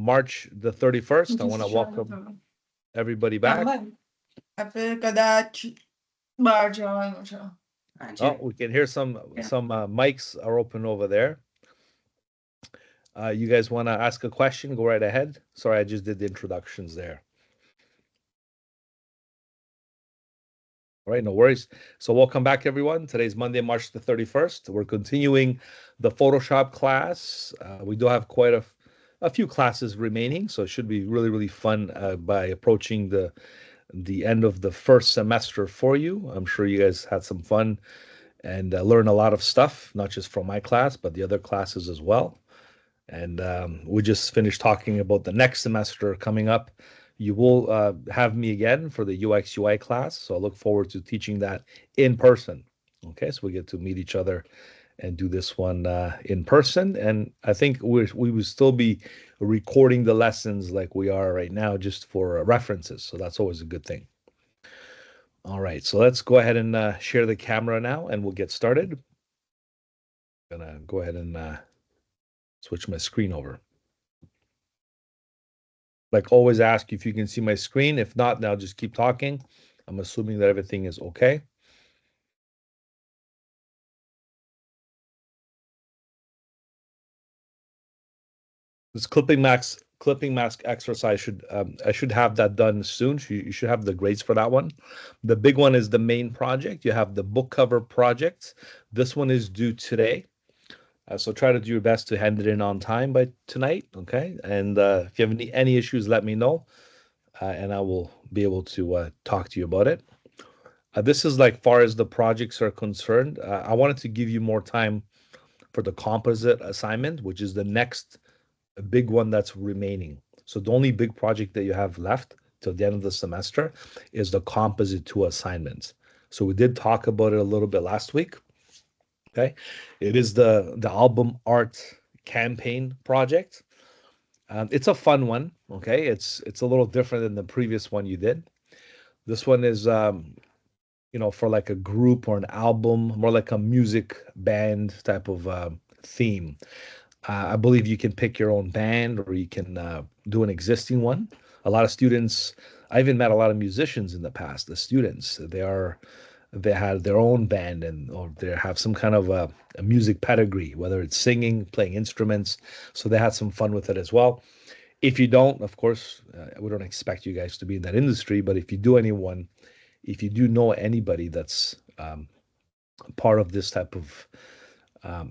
March the 31st. I want to welcome everybody back. Oh, we can hear some mics are open over there. You guys want to ask a question? Go right ahead. Sorry, I just did the introductions there. All right, no worries. So welcome back, everyone. Today's Monday, March the 31st. We're continuing the Photoshop class. We do have quite a few classes remaining, so it should be really, really fun by approaching the end of the first semester for you. I'm sure you guys had some fun and learn a lot of stuff, not just from my class, but the other classes as well. And we just finished talking about the next semester coming up. You will have me again for the UX UI class, so I look forward to teaching that in person. Okay, so we get to meet each other and do this one in person. And I think we will still be recording the lessons like we are right now, just for references. So that's always a good thing. All right, so let's go ahead and share the camera now, and we'll get started. I'm gonna go ahead and switch my screen over. Like always, ask if you can see my screen. If not, now just keep talking. I'm assuming that everything is okay. This clipping mask exercise I should have that done soon. You should have the grades for that one. The big one is the main project. You have the book cover project. This one is due today. So try to do your best to hand it in on time by tonight, okay? And if you have any issues, let me know, and I will be able to talk to you about it. This is like far as the projects are concerned. I wanted to give you more time for the composite assignment, which is the next big one that's remaining. So the only big project that you have left till the end of the semester is the composite 2 assignments. So we did talk about it a little bit last week. Okay, it is the album art campaign project. It's a fun one. Okay, it's a little different than the previous one you did. This one is for like a group or an album, more like a music band type of theme. I believe you can pick your own band, or you can do an existing one. A lot of students, I even met a lot of musicians in the past. The students, they had their own band, or they have some kind of a music pedigree, whether it's singing, playing instruments. So they had some fun with it as well. If you don't, of course, we don't expect you guys to be in that industry, but if you do know anybody that's part of this type of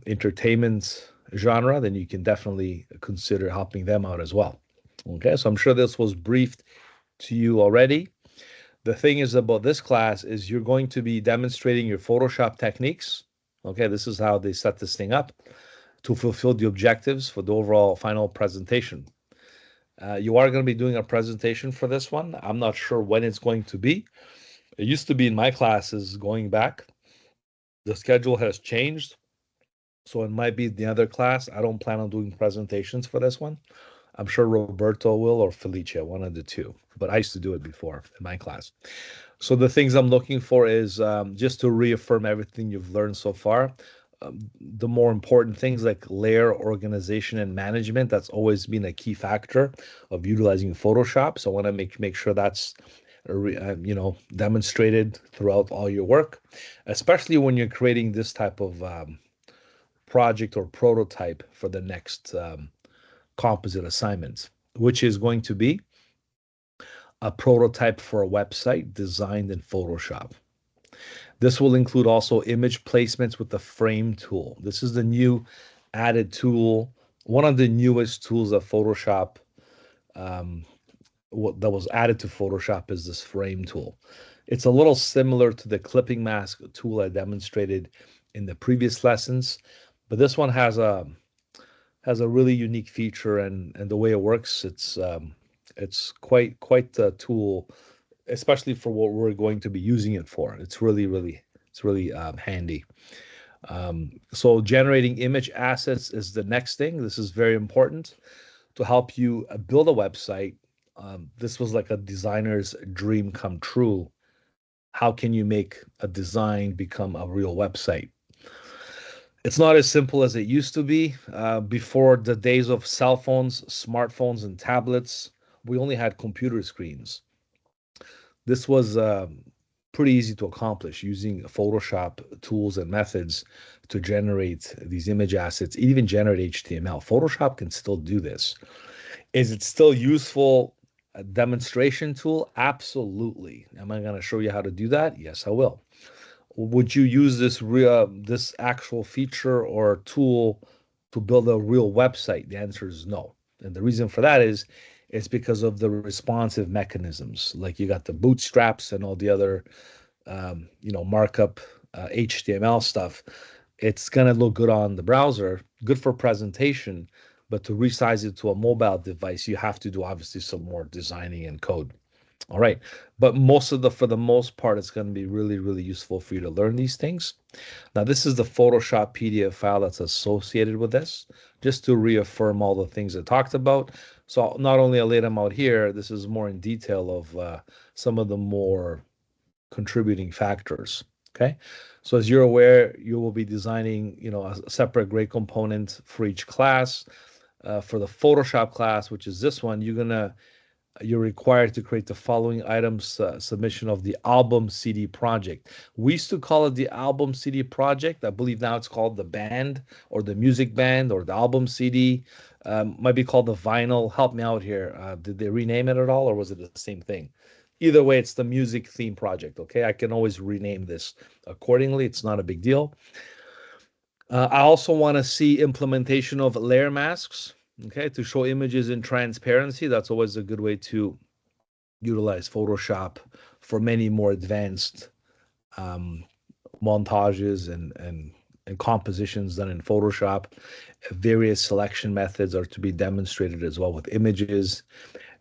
entertainment genre, then you can definitely consider helping them out as well. Okay, so I'm sure this was briefed to you already. The thing is about this class is you're going to be demonstrating your Photoshop techniques. Okay, this is how they set this thing up to fulfill the objectives for the overall final presentation. You are going to be doing a presentation for this one. I'm not sure when it's going to be. It used to be in my classes going back. The schedule has changed, so it might be the other class. I don't plan on doing presentations for this one. I'm sure Roberto will, or Felicia, one of the two. But I used to do it before in my class. So the things I'm looking for is just to reaffirm everything you've learned so far. The more important things like layer organization and management, that's always been a key factor of utilizing Photoshop. So I want to make sure that's demonstrated throughout all your work, especially when you're creating this type of project or prototype for the next composite assignments, which is going to be a prototype for a website designed in Photoshop. This will include also image placements with the frame tool. This is the new added tool, one of the newest tools of Photoshop that was added to Photoshop is this frame tool. It's a little similar to the clipping mask tool I demonstrated in the previous lessons, but this one has a really unique feature, and the way it works, it's quite a tool, especially for what we're going to be using it for. It's really handy. So generating image assets is the next thing. This is very important to help you build a website. This was like a designer's dream come true. How can you make a design become a real website? It's not as simple as it used to be. Before the days of cell phones, smartphones, and tablets, we only had computer screens. This was pretty easy to accomplish using Photoshop tools and methods to generate these image assets, even generate HTML. Photoshop can still do this. Is it still useful? A demonstration tool? Absolutely. Am I going to show you how to do that? Yes, I will. Would you use this actual feature or tool to build a real website? The answer is no. And the reason for that is it's because of the responsive mechanisms. Like you got the bootstraps and all the other markup HTML stuff. It's gonna look good on the browser, good for presentation, but to resize it to a mobile device, you have to do obviously some more designing and code. All right. But for the most part, it's going to be really, really useful for you to learn these things. Now, this is the Photoshop PDF file that's associated with this, just to reaffirm all the things I talked about. So not only I laid them out here, this is more in detail of some of the more contributing factors. Okay. So as you're aware, you will be designing, a separate grade component for each class. For the Photoshop class, which is this one, you're required to create the following items submission of the album CD project. We used to call it the album CD project. I believe now it's called the band or the music band or the album CD. Might be called the vinyl. Help me out here. Did they rename it at all or was it the same thing? Either way, it's the music theme project. Okay, I can always rename this accordingly. It's not a big deal. I also want to see implementation of layer masks. Okay, to show images in transparency. That's always a good way to utilize Photoshop for many more advanced um, montages and compositions done in Photoshop. Various selection methods are to be demonstrated as well with images.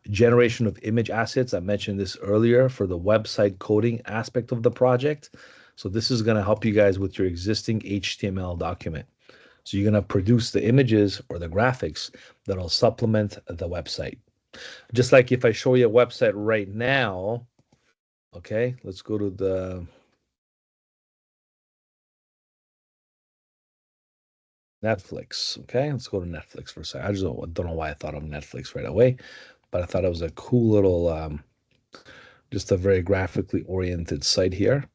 Generation of image assets. I mentioned this earlier for the website coding aspect of the project. So this is going to help you guys with your existing HTML document. So you're going to produce the images or the graphics that'll supplement the website. Just like if I show you a website right now, okay, let's go to the Netflix. Okay, let's go to Netflix for a second. I just don't know why I thought of Netflix right away, but I thought it was a cool little, just a very graphically oriented site here.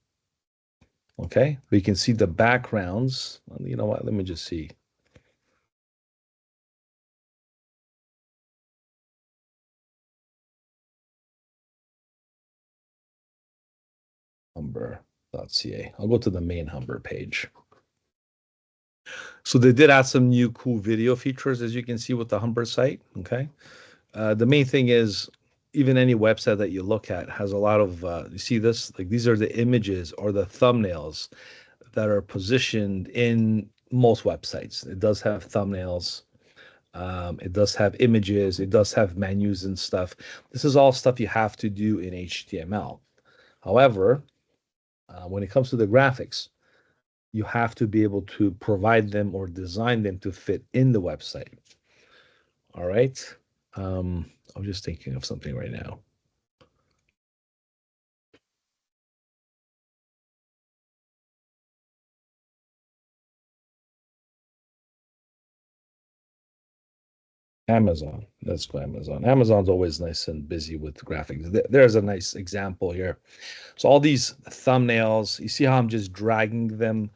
Okay, we can see the backgrounds. You know what? Let me just see. Humber.ca. I'll go to the main Humber page. So they did add some new cool video features, as you can see with the Humber site. Okay. The main thing is even any website that you look at has a lot of you see this, like these are the images or the thumbnails that are positioned in most websites. It does have thumbnails, it does have images, it does have menus and stuff. This is all stuff you have to do in HTML. However, when it comes to the graphics, you have to be able to provide them or design them to fit in the website. All right. I'm just thinking of something right now. Amazon. Let's go Amazon. Amazon's always nice and busy with graphics. There's a nice example here. So all these thumbnails, you see how I'm just dragging them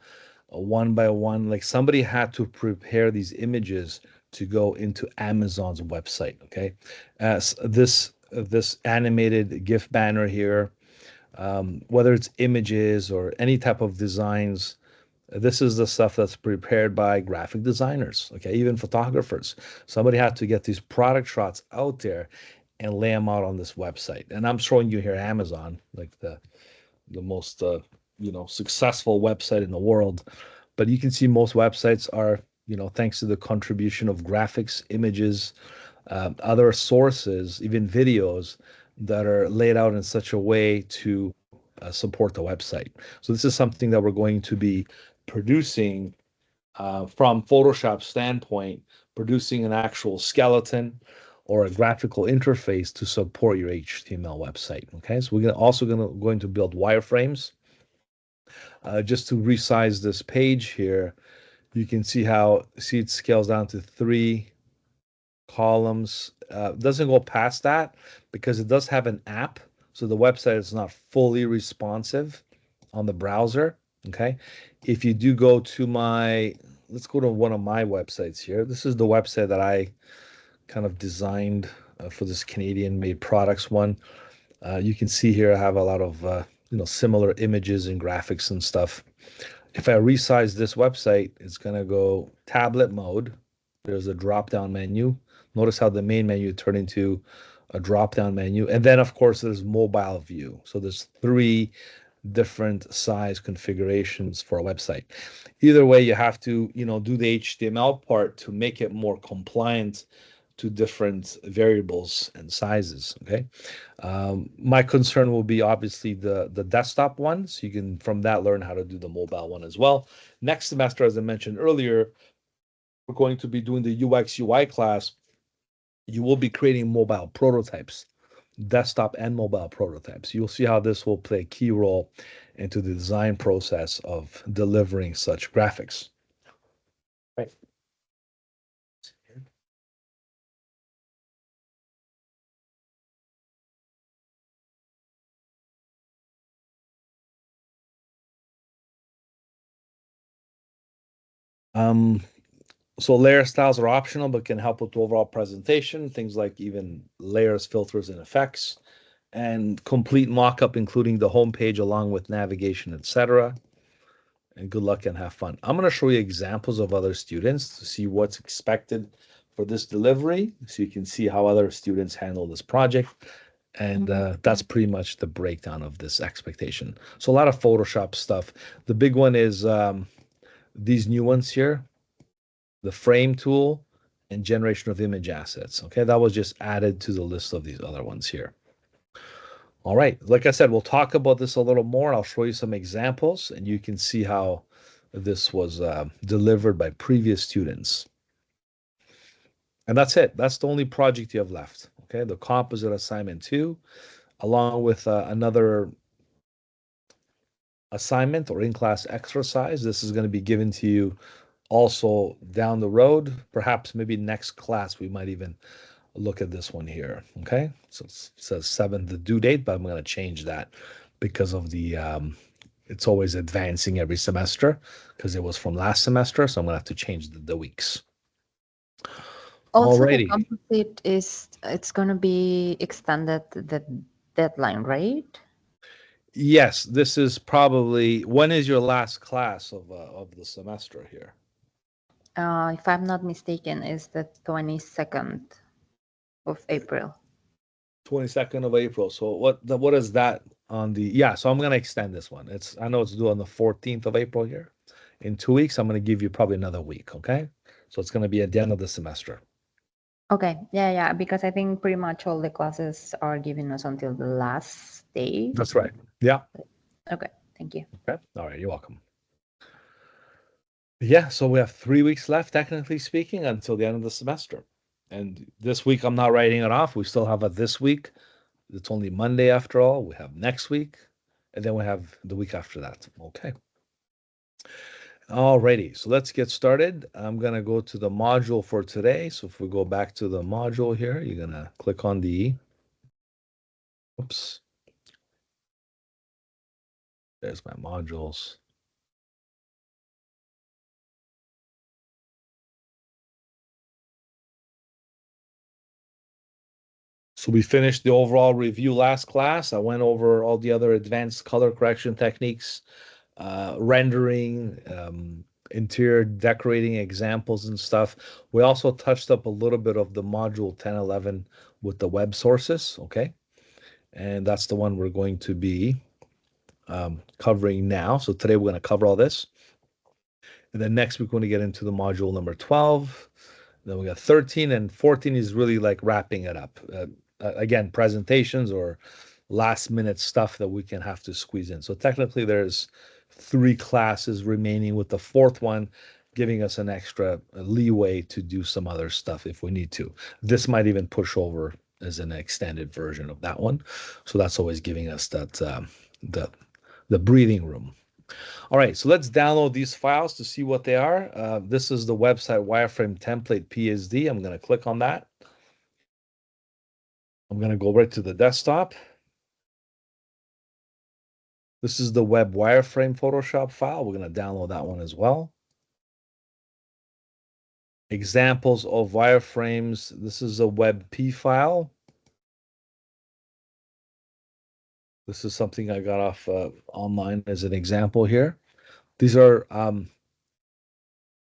one by one? Like somebody had to prepare these images to go into Amazon's website. Okay, as this animated GIF banner here, whether it's images or any type of designs, this is the stuff that's prepared by graphic designers, okay, even photographers. Somebody had to get these product shots out there and lay them out on this website. And I'm showing you here Amazon, like the most successful website in the world. But you can see most websites are, thanks to the contribution of graphics, images, other sources, even videos that are laid out in such a way to support the website. So this is something that we're going to be producing from Photoshop standpoint, producing an actual skeleton or a graphical interface to support your HTML website. Okay, so we're also going to build wireframes just to resize this page here. You can see how it scales down to 3 columns. Doesn't go past that because it does have an app. So the website is not fully responsive on the browser. Okay. If you do go to let's go to one of my websites here. This is the website that I kind of designed for this Canadian made products one. You can see here I have a lot of similar images and graphics and stuff. If I resize this website, it's going to go tablet mode. There's a drop down menu. Notice how the main menu turned into a drop down menu. And then, of course, there's mobile view. So there's 3 different size configurations for a website. Either way, you have to, do the HTML part to make it more compliant to different variables and sizes. Okay. My concern will be obviously the desktop one, so you can from that learn how to do the mobile one as well. Next semester, as I mentioned earlier, we're going to be doing the UX UI class. You will be creating mobile prototypes, desktop and mobile prototypes. You'll see how this will play a key role into the design process of delivering such graphics. Right. Um, so layer styles are optional, but can help with the overall presentation. Things like even layers, filters, and effects, and complete mockup, including the home page along with navigation, etc. And good luck and have fun. I'm going to show you examples of other students to see what's expected for this delivery, so you can see how other students handle this project. And that's pretty much the breakdown of this expectation. So a lot of Photoshop stuff. The big one is these new ones here, the frame tool and generation of image assets. Okay, that was just added to the list of these other ones here. All right, like I said, we'll talk about this a little more. I'll show you some examples and you can see how this was delivered by previous students. And that's it. That's the only project you have left. Okay, the composite assignment 2, along with another assignment or in-class exercise. This is going to be given to you also down the road. Perhaps maybe next class we might even look at this one here. Okay, so it says 7th the due date, but I'm going to change that because of the it's always advancing every semester because it was from last semester, so I'm going to have to change the weeks. Also, the Alrighty. composite it's going to be extended the deadline, right? Yes, this is probably when is your last class of the semester here? If I'm not mistaken, is the 22nd of April. 22nd of April. So what is that on the yeah, so I'm gonna extend this one. I know it's due on the 14th of April here. In 2 weeks, I'm gonna give you probably another week, okay? So it's gonna be at the end of the semester. Okay, yeah, because I think pretty much all the classes are giving us until the last day. That's right. Yeah. Okay, thank you. Okay. All right, you're welcome. Yeah, so we have 3 weeks left, technically speaking, until the end of the semester. And this week I'm not writing it off. We still have a this week. It's only Monday after all. We have next week, and then we have the week after that. Okay. Alrighty, so let's get started. I'm gonna go to the module for today. So if we go back to the module here, you're gonna click on oops, there's my modules. So we finished the overall review last class. I went over all the other advanced color correction techniques, rendering, interior decorating examples and stuff. We also touched up a little bit of the module 1011 with the web sources, okay? And that's the one we're going to be covering now. So today we're going to cover all this. And then next week, we're going to get into the module number 12. Then we got 13 and 14 is really like wrapping it up. Again, presentations or last minute stuff that we can have to squeeze in. So technically there's 3 classes remaining with the 4th one giving us an extra leeway to do some other stuff if we need to. This might even push over as an extended version of that one. So that's always giving us that the breathing room. All right, so let's download these files to see what they are. This is the website wireframe template PSD. I'm going to click on that. I'm going to go right to the desktop. This is the web wireframe Photoshop file. We're going to download that one as well. Examples of wireframes. This is a WebP file. This is something I got off online as an example here. These are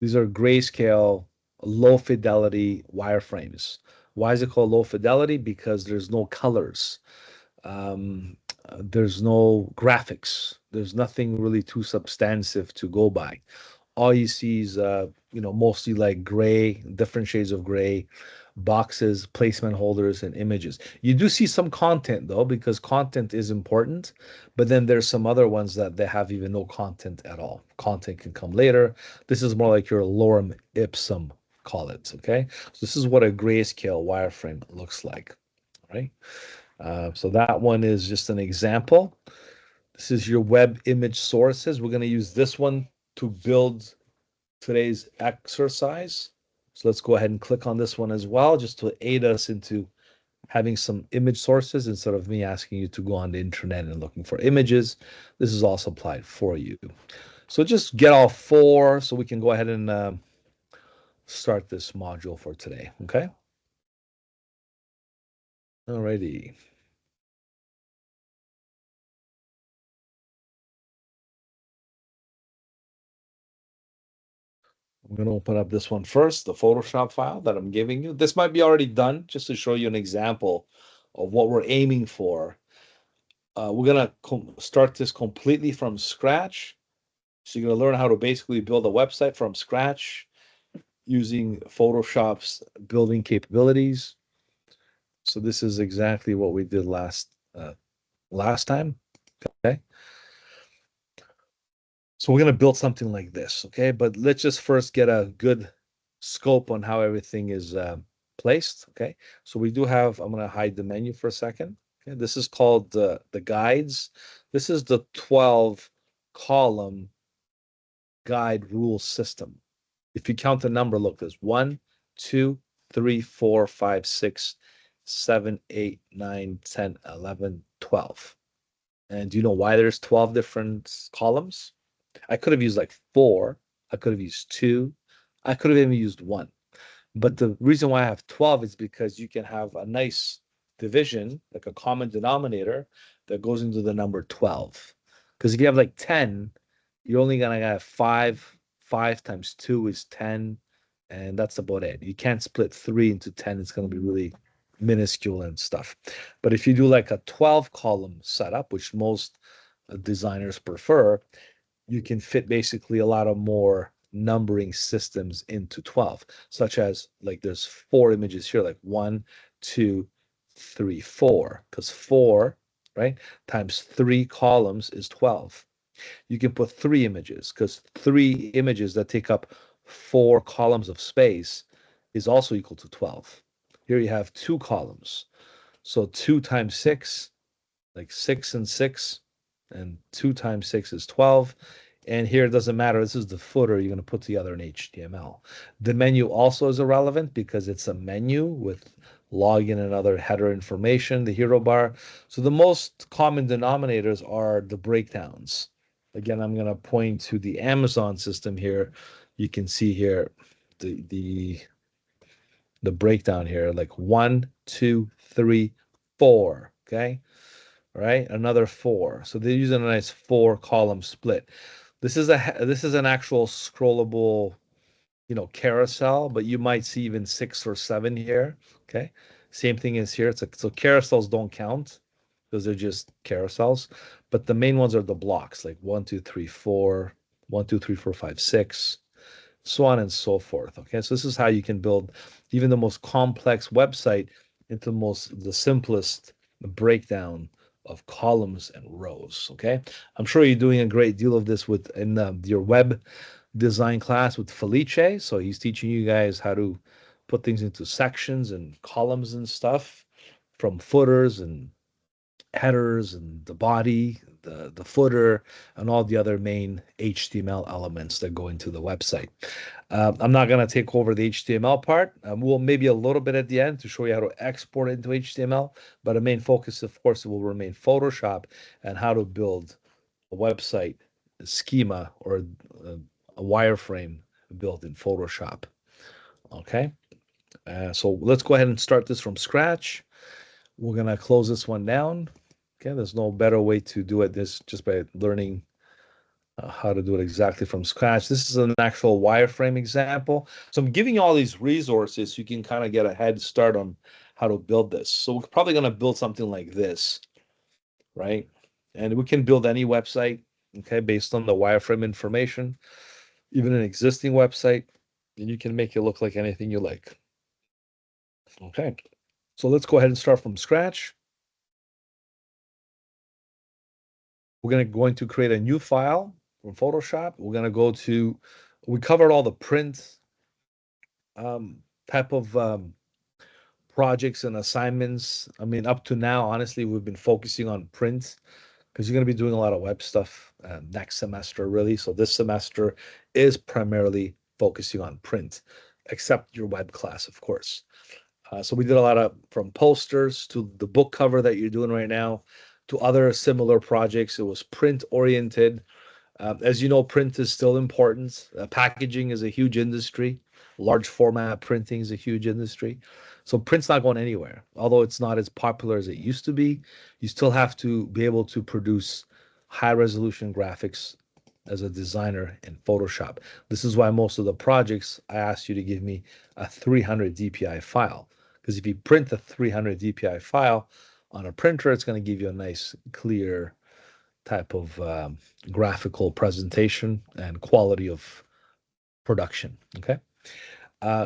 grayscale, low fidelity wireframes. Why is it called low fidelity? Because there's no colors. There's no graphics. There's nothing really too substantive to go by. All you see is, mostly like gray, different shades of gray, boxes, placement holders, and images. You do see some content though, because content is important, but then there's some other ones that they have even no content at all. Content can come later. This is more like your lorem ipsum, call it. Okay, so this is what a grayscale wireframe looks like, right? So that one is just an example. This is your web image sources. We're going to use this one to build today's exercise. So let's go ahead and click on this one as well, just to aid us into having some image sources instead of me asking you to go on the internet and looking for images. This is also applied for you. So just get all four so we can go ahead and start this module for today. Okay. Alrighty. I'm going to open up this one first, the Photoshop file that I'm giving you. This might be already done just to show you an example of what we're aiming for. We're going to start this completely from scratch. So you're going to learn how to basically build a website from scratch using Photoshop's building capabilities. So this is exactly what we did last time. Okay. So we're going to build something like this, okay? But let's just first get a good scope on how everything is placed, okay? So we do have, I'm going to hide the menu for a second. Okay, this is called the guides. This is the 12 column guide rule system. If you count the number, look, there's 1, 2, 3, 4, 5, 6, 7, 8, 9, 10, 11, 12. And do you know why there's 12 different columns? I could have used like four. I could have used two. I could have even used one. But the reason why I have 12 is because you can have a nice division, like a common denominator that goes into the number 12. Because if you have like 10, you're only going to have five. 5 times 2 is 10. And that's about it. You can't split 3 into 10. It's going to be really minuscule and stuff. But if you do like a 12 column setup, which most designers prefer, you can fit basically a lot of more numbering systems into 12, such as like there's four images here, like 1, 2, 3, 4, because 4, right, times 3 columns is 12. You can put 3 images because 3 images that take up 4 columns of space is also equal to 12. Here you have 2 columns. So 2 times 6, like 6 and 6, and 2 times 6 is 12. And here it doesn't matter. This is the footer. You're going to put together in HTML. The menu also is irrelevant because it's a menu with login and other header information, the hero bar. So the most common denominators are the breakdowns. Again, I'm going to point to the Amazon system here. You can see here the breakdown here, like 1, 2, 3, 4. Okay. All right, another 4. So they're using a nice 4 column split. This is an actual scrollable, carousel, but you might see even 6 or 7 here. Okay, same thing is here. So carousels don't count because they're just carousels, but the main ones are the blocks, like 1, 2, 3, 4, 1, 2, 3, 4, 5, 6, so on and so forth. Okay, so this is how you can build even the most complex website into the simplest breakdown of columns and rows. Okay, I'm sure you're doing a great deal of this in your web design class with Felice. So he's teaching you guys how to put things into sections and columns and stuff, from footers and headers and the body, the footer, and all the other main HTML elements that go into the website. I'm not going to take over the HTML part. We'll maybe a little bit at the end to show you how to export into HTML, but the main focus, of course, will remain Photoshop and how to build a website schema or a, a wireframe built in Photoshop. Okay, so let's go ahead and start this from scratch. We're going to close this one down. Okay, there's no better way to do it this just by learning how to do it exactly from scratch. This is an actual wireframe example. So I'm giving you all these resources so you can kind of get a head start on how to build this. So we're probably going to build something like this, right? And we can build any website, okay, based on the wireframe information, even an existing website, and you can make it look like anything you like. Okay, so let's go ahead and start from scratch. We're going to create a new file from Photoshop. We're going to go to, we covered all the print type of projects and assignments. I mean, up to now, honestly, we've been focusing on print because you're going to be doing a lot of web stuff next semester, really. So this semester is primarily focusing on print, except your web class, of course. So we did a lot of from posters to the book cover that you're doing right now to other similar projects. It was print oriented. As you know, print is still important. Packaging is a huge industry. Large format printing is a huge industry. So print's not going anywhere. Although it's not as popular as it used to be, you still have to be able to produce high resolution graphics as a designer in Photoshop. This is why most of the projects I asked you to give me a 300 DPI file. Because if you print a 300 DPI file on a printer, it's going to give you a nice, clear type of graphical presentation and quality of production. Okay.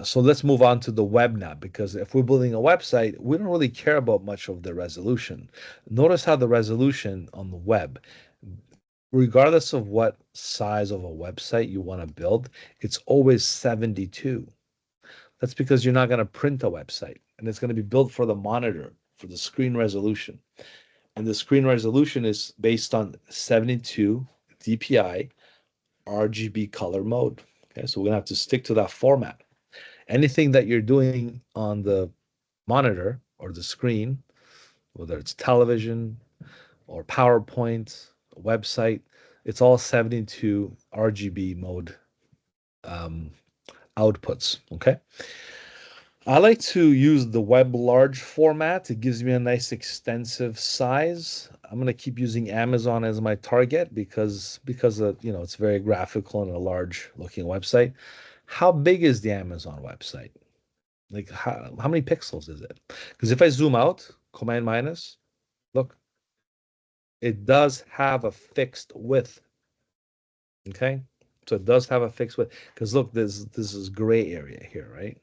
So let's move on to the web now, because if we're building a website, we don't really care about much of the resolution. Notice how the resolution on the web, regardless of what size of a website you want to build, it's always 72. That's because you're not going to print a website and it's going to be built for the monitor, for the screen resolution. And the screen resolution is based on 72 DPI RGB color mode. Okay, so we're gonna have to stick to that format. Anything that you're doing on the monitor or the screen, whether it's television or PowerPoint, website, it's all 72 RGB mode um, outputs. Okay. I like to use the web large format. It gives me a nice extensive size. I'm going to keep using Amazon as my target because of, it's very graphical and a large looking website. How big is the Amazon website? Like how many pixels is it? Because if I zoom out, Command minus, look, it does have a fixed width. Okay. So it does have a fixed width. Because look, this is gray area here, right?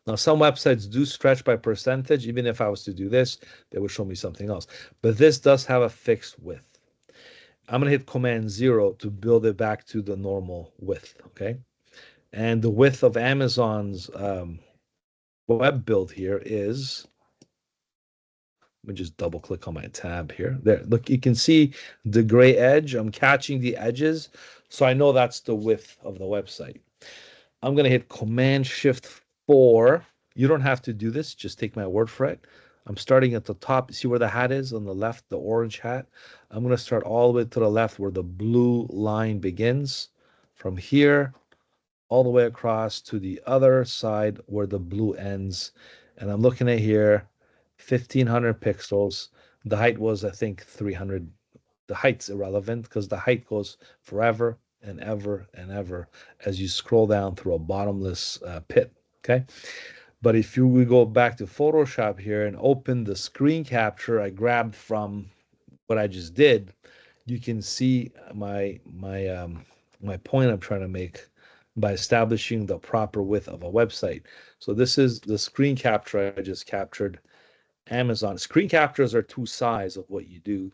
Now, some websites do stretch by percentage. Even if I was to do this, they would show me something else. But this does have a fixed width. I'm going to hit Command 0 to build it back to the normal width, okay? And the width of Amazon's web build here is, let me just double click on my tab here. There, look, you can see the gray edge. I'm catching the edges, so I know that's the width of the website. I'm going to hit Command Shift 4. You don't have to do this. Just take my word for it. I'm starting at the top. See where the hat is on the left, the orange hat? I'm going to start all the way to the left where the blue line begins. From here, all the way across to the other side where the blue ends. And I'm looking at here, 1500 pixels. The height was, I think, 300. The height's irrelevant because the height goes forever and ever and ever as you scroll down through a bottomless pit. Okay. But if you we go back to Photoshop here and open the screen capture I grabbed from what I just did, you can see my point I'm trying to make by establishing the proper width of a website. So this is the screen capture I just captured. Amazon screen captures are two sides of what you do.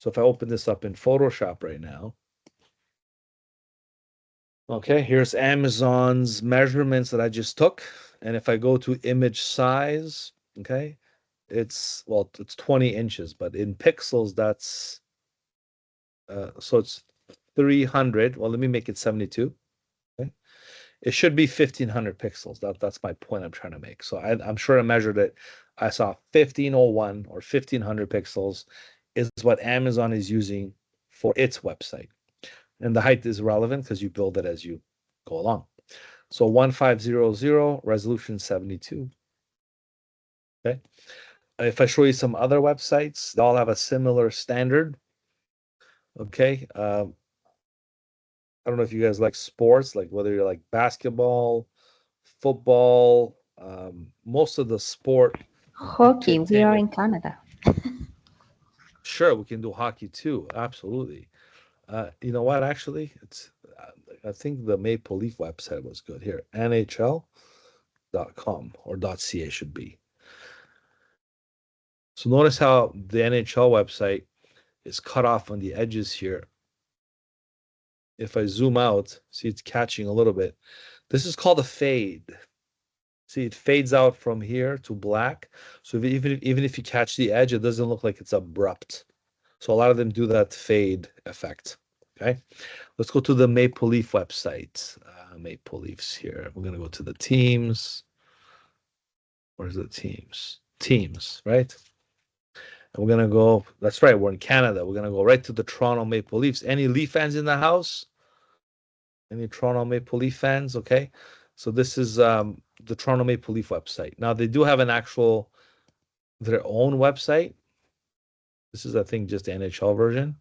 So if I open this up in Photoshop right now, okay, here's Amazon's measurements that I just took. And if I go to image size, okay, it's 20 inches, but in pixels, so it's 300. Well, let me make it 72. Okay. It should be 1500 pixels. That's my point I'm trying to make. So I'm sure I measured it. I saw 1501 or 1500 pixels is what Amazon is using for its website. And the height is relevant because you build it as you go along. So 1500, resolution 72. Okay. If I show you some other websites, they all have a similar standard. Okay. I don't know if you guys like sports, like whether you're like basketball, football, most of the sport Hockey, we are entertainment. in Canada. Sure, we can do hockey too. Absolutely. You know what? Actually, I think the Maple Leaf website was good here. NHL.com or .ca should be. So notice how the NHL website is cut off on the edges here. If I zoom out, see it's catching a little bit. This is called a fade. See, it fades out from here to black. So even if you catch the edge, it doesn't look like it's abrupt. So a lot of them do that fade effect. Okay, let's go to the Maple Leaf website. Maple Leafs here. We're gonna go to the teams. Where's the teams? Teams, right? And we're gonna go. That's right. We're in Canada. We're gonna go right to the Toronto Maple Leafs. Any Leaf fans in the house? Any Toronto Maple Leaf fans? Okay. So this is the Toronto Maple Leaf website. Now they do have an actual their own website. This is, I think, just the NHL version.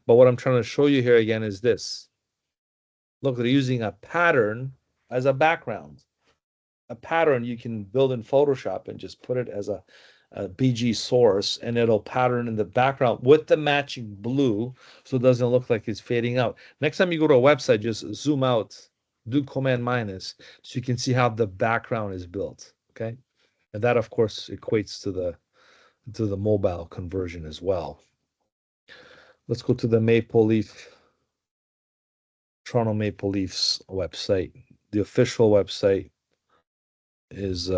But what I'm trying to show you here again is this. Look, they're using a pattern as a background. A pattern you can build in Photoshop and just put it as a BG source, and it'll pattern in the background with the matching blue so it doesn't look like it's fading out. Next time you go to a website, just zoom out, do Command minus, so you can see how the background is built. Okay. And that, of course, equates to the mobile conversion as well. Let's go to the Toronto Maple Leafs website. The official website is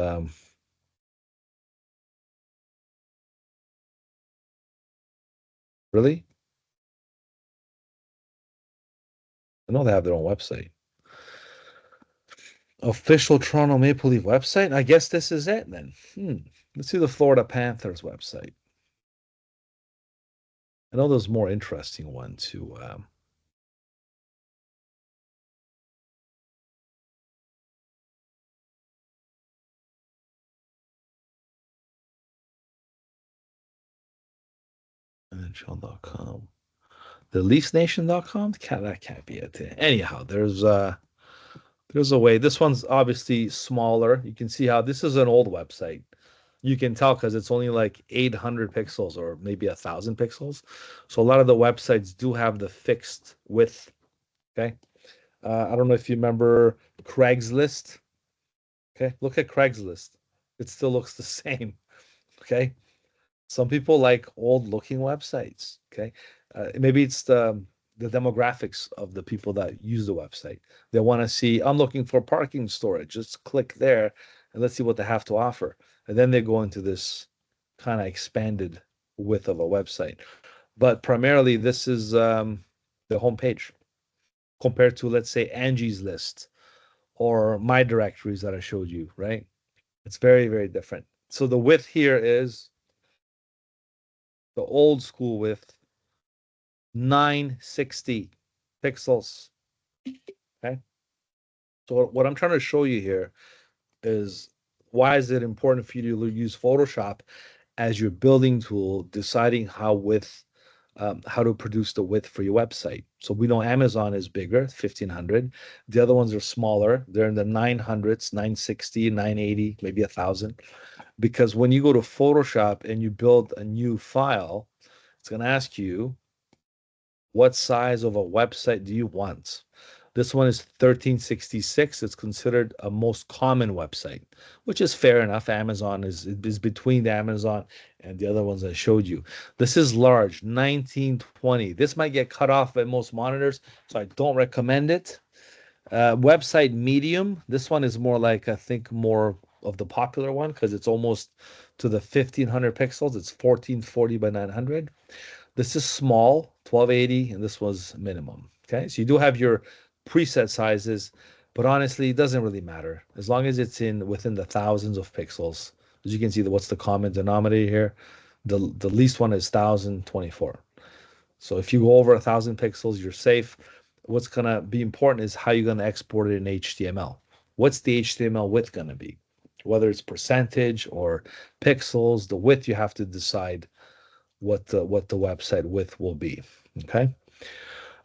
really? I know they have their own website. Official Toronto Maple Leaf website? I guess this is it then. Let's see the Florida Panthers website. I know there's more interesting one too. NHL.com. The LeafsNation.com? That can't be it. Anyhow, there's a way. This one's obviously smaller. You can see how this is an old website. You can tell because it's only like 800 pixels or maybe 1,000 pixels. So a lot of the websites do have the fixed width. Okay. I don't know if you remember Craigslist. Okay. Look at Craigslist. It still looks the same. Okay. Some people like old looking websites. Okay. Maybe it's the demographics of the people that use the website. They want to see, I'm looking for parking storage. Just click there and let's see what they have to offer. And then they go into this kind of expanded width of a website. But primarily, this is the homepage compared to, let's say, Angie's List or my directories that I showed you, right? It's very, very different. So the width here is the old school width, 960 pixels. Okay. So what I'm trying to show you here is why is it important for you to use Photoshop as your building tool, deciding how to produce the width for your website. So we know Amazon is bigger, 1500. The other ones are smaller. They're in the 900s, 960, 980, maybe 1,000. Because when you go to Photoshop and you build a new file, it's going to ask you what size of a website do you want? This one is 1366. It's considered a most common website, which is fair enough. Amazon is between the Amazon and the other ones I showed you. This is large, 1920. This might get cut off by most monitors, so I don't recommend it. Website medium. This one is more like, I think, more of the popular one because it's almost to the 1500 pixels. It's 1440 by 900. This is small, 1280, and this was minimum. Okay, so you do have your preset sizes, but honestly, it doesn't really matter as long as it's in within the thousands of pixels. As you can see, what's the common denominator here? The least one is 1024. So if you go over 1000 pixels, you're safe. What's gonna be important is how you're gonna export it in HTML. What's the HTML width gonna be? Whether it's percentage or pixels, the width you have to decide what the website width will be. Okay.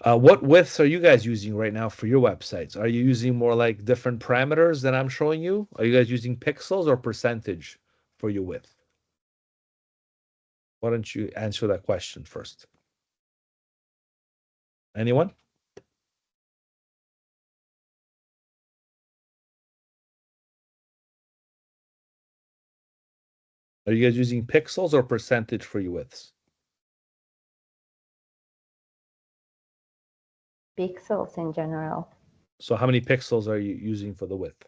What widths are you guys using right now for your websites? Are you using more like different parameters than I'm showing you? Are you guys using pixels or percentage for your width? Why don't you answer that question first? Anyone? Are you guys using pixels or percentage for your widths? Pixels in general. So how many pixels are you using for the width?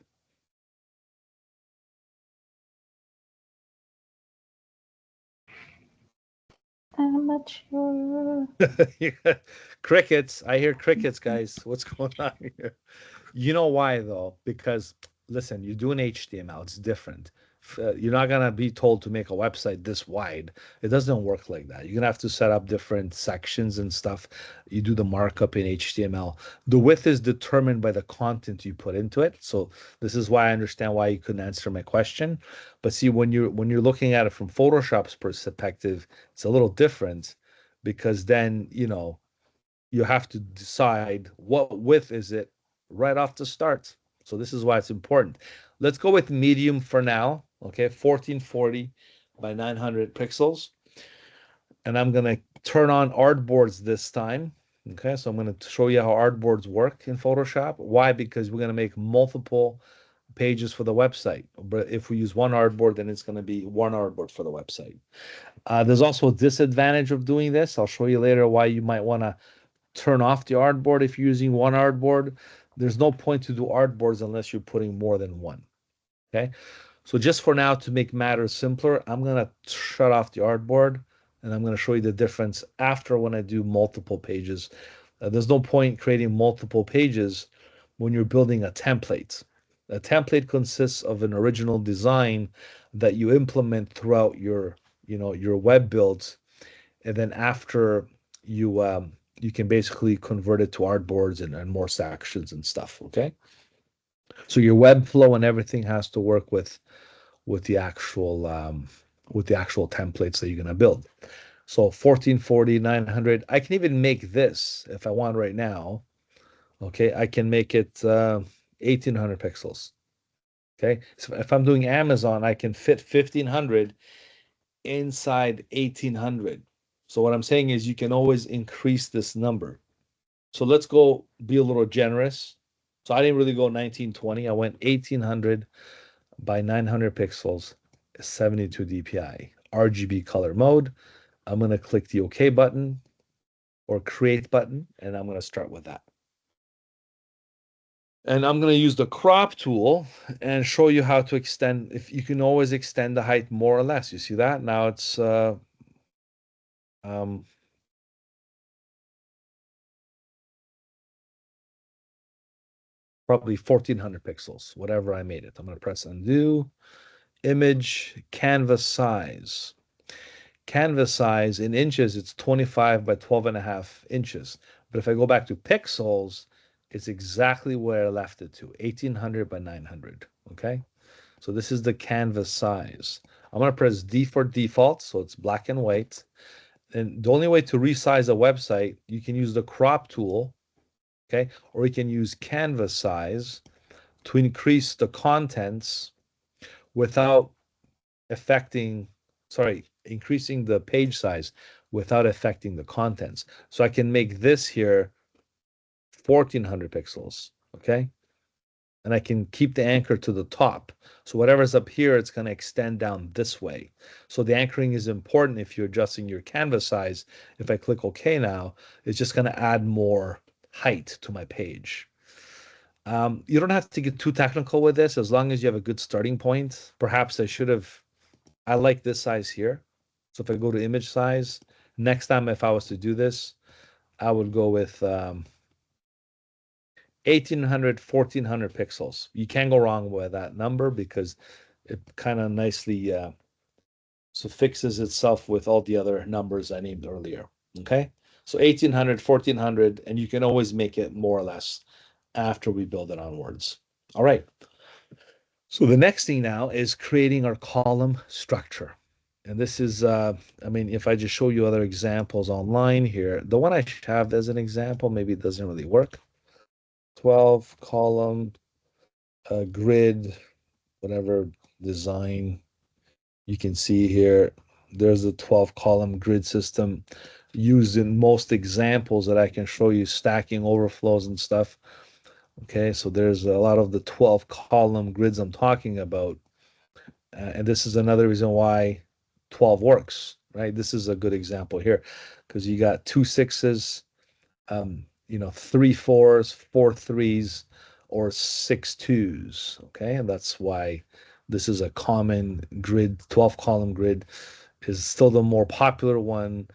I'm not sure. Crickets. I hear crickets, guys. What's going on here? You know why though? Because listen, you're doing HTML, it's different. You're not gonna be told to make a website this wide. It doesn't work like that. You're gonna have to set up different sections and stuff. You do the markup in HTML. The width is determined by the content you put into it. So this is why I understand why you couldn't answer my question. But see, when you're looking at it from Photoshop's perspective, it's a little different because then, you have to decide what width is it right off the start. So this is why it's important. Let's go with medium for now. Okay, 1440 by 900 pixels. And I'm going to turn on artboards this time. Okay, so I'm going to show you how artboards work in Photoshop. Why? Because we're going to make multiple pages for the website. But if we use one artboard, then it's going to be one artboard for the website. There's also a disadvantage of doing this. I'll show you later why you might want to turn off the artboard if you're using one artboard. There's no point to do artboards unless you're putting more than one. Okay. So just for now, to make matters simpler, I'm going to shut off the artboard and I'm going to show you the difference after when I do multiple pages. There's no point creating multiple pages when you're building a template. A template consists of an original design that you implement throughout your web builds, and then after you can basically convert it to artboards and more sections and stuff. Okay, so your web flow and everything has to work with the actual templates that you're going to build. So 1440, 900. I can even make this if I want right now. Okay, I can make it 1800 pixels. Okay, so if I'm doing Amazon, I can fit 1500 inside 1800. So what I'm saying is you can always increase this number. So let's go be a little generous. So I didn't really go 1920. I went 1800 by 900 pixels, 72 dpi, RGB color mode. I'm going to click the OK button or create button, and I'm going to start with that. And I'm going to use the crop tool and show you how to extend. If you can always extend the height more or less. You see that? Now it's um, probably 1400 pixels, whatever I made it. I'm going to press undo. Image canvas size. Canvas size in inches, it's 25 by 12 and a half inches. But if I go back to pixels, it's exactly where I left it to, 1800 by 900. Okay. So this is the canvas size. I'm going to press D for default. So it's black and white. And the only way to resize a website, you can use the crop tool. Okay. Or you can use canvas size to increase the contents without affecting, sorry, increasing the page size without affecting the contents. So I can make this here 1400 pixels, okay? And I can keep the anchor to the top. So whatever's up here, it's going to extend down this way. So the anchoring is important if you're adjusting your canvas size. If I click OK now, it's just going to add more height to my page. You don't have to get too technical with this as long as you have a good starting point. Perhaps I like this size here. So if I go to image size, next time if I was to do this, I would go with 1800, 1400 pixels. You can't go wrong with that number because it kind of nicely suffixes itself with all the other numbers I named earlier. Okay. So 1800, 1400, and you can always make it more or less after we build it onwards. All right. So the next thing now is creating our column structure. And this is, I mean, if I just show you other examples online here, the one I have as an example, maybe it doesn't really work. 12 column grid, whatever design you can see here. There's a 12 column grid system used in most examples that I can show you, stacking overflows and stuff. Okay, so there's a lot of the 12 column grids I'm talking about. And this is another reason why 12 works, right? This is a good example here because you got two sixes, three fours, four threes, or six twos. Okay, and that's why this is a common grid. 12 column grid is still the more popular one.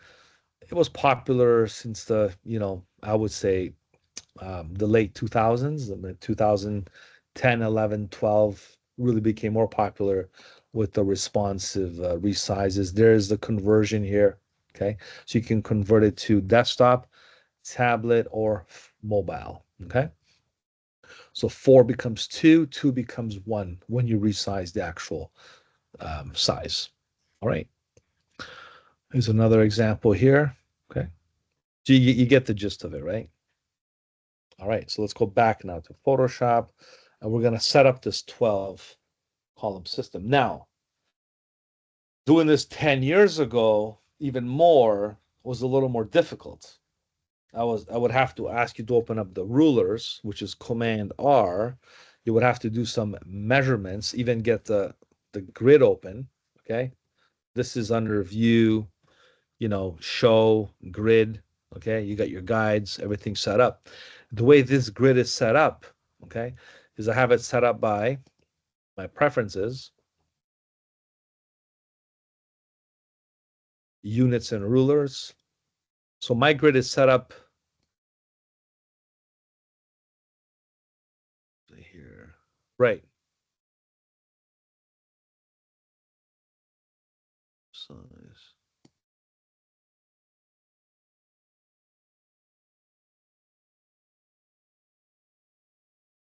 It was popular since I would say the late 2000s, the 2010, 11, 12 really became more popular with the responsive resizes. There's the conversion here. Okay, so you can convert it to desktop, tablet, or mobile. Okay, so four becomes two, two becomes one when you resize the actual size. All right, here's another example here. Okay, so you get the gist of it, right? All right, so let's go back now to Photoshop, and we're going to set up this 12 column system. Now, doing this 10 years ago, even more, was a little more difficult. I would have to ask you to open up the rulers, which is Command R. You would have to do some measurements, even get the grid open. Okay, this is under View, show grid. Okay, you got your guides, everything set up. The way this grid is set up, okay, is I have it set up by my preferences, units and rulers. So my grid is set up here, right? Size.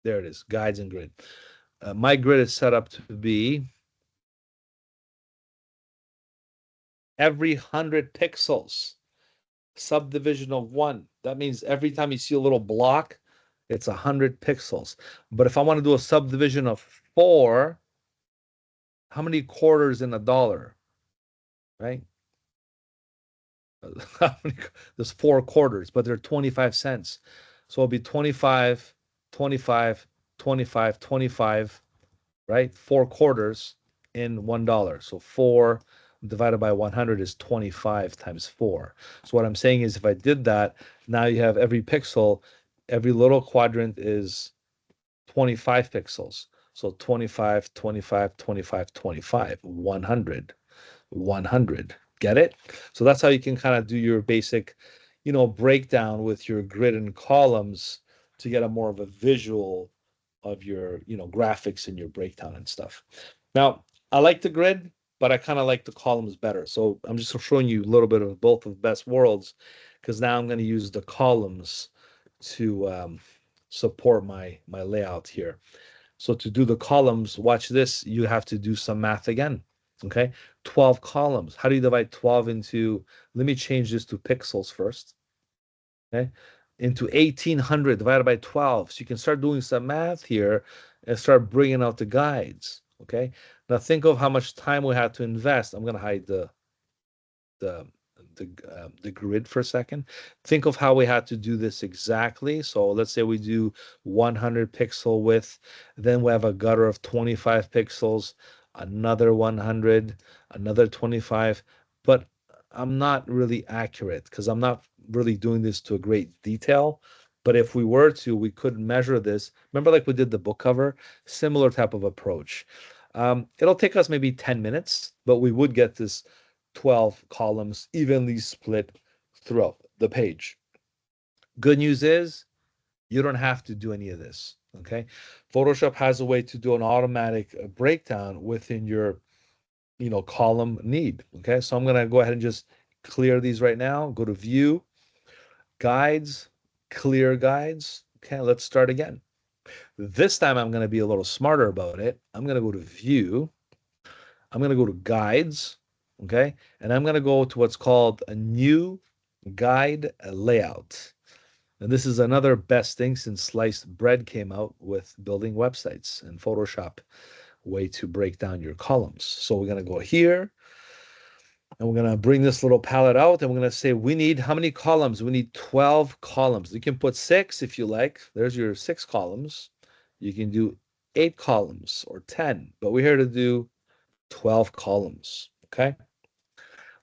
There it is, guides and grid. My grid is set up to be every 100 pixels, subdivision of one. That means every time you see a little block, it's 100 pixels. But if I want to do a subdivision of four, how many quarters in a dollar, right? There's four quarters, but they're 25 cents. So it'll be 25, 25, 25, 25, right? Four quarters in $1. So four divided by 100 is 25 times four. So what I'm saying is if I did that, now you have every pixel, every little quadrant is 25 pixels. So 25, 25, 25, 25, 100, 100. Get it? So that's how you can kind of do your basic, breakdown with your grid and columns to get a more of a visual of your, graphics and your breakdown and stuff. Now, I like the grid, but I kind of like the columns better. So I'm just showing you a little bit of both of best worlds because now I'm going to use the columns to support my layout here. So to do the columns, watch this, you have to do some math again. Okay, 12 columns. How do you divide 12 into, let me change this to pixels first. Okay, into 1800 divided by 12. So you can start doing some math here and start bringing out the guides. Okay, now think of how much time we had to invest. I'm going to hide the the grid for a second. Think of how we had to do this exactly. So let's say we do 100 pixel width, then we have a gutter of 25 pixels, another 100, another 25. But I'm not really accurate because I'm not really doing this to a great detail. But if we were to, we could measure this. Remember, like we did the book cover, similar type of approach. It'll take us maybe 10 minutes, but we would get this 12 columns evenly split throughout the page. Good news is you don't have to do any of this. Okay. Photoshop has a way to do an automatic breakdown within your, column need. Okay. So I'm going to go ahead and just clear these right now. Go to view, guides, clear guides. Okay. Let's start again. This time I'm going to be a little smarter about it. I'm going to go to view. I'm going to go to guides. Okay. And I'm going to go to what's called a new guide layout. And this is another best thing since sliced bread came out with building websites and Photoshop way to break down your columns. So we're going to go here and we're going to bring this little palette out and we're going to say we need how many columns? We need 12 columns. You can put 6 if you like. There's your 6 columns. You can do 8 columns or 10, but we're here to do 12 columns. Okay.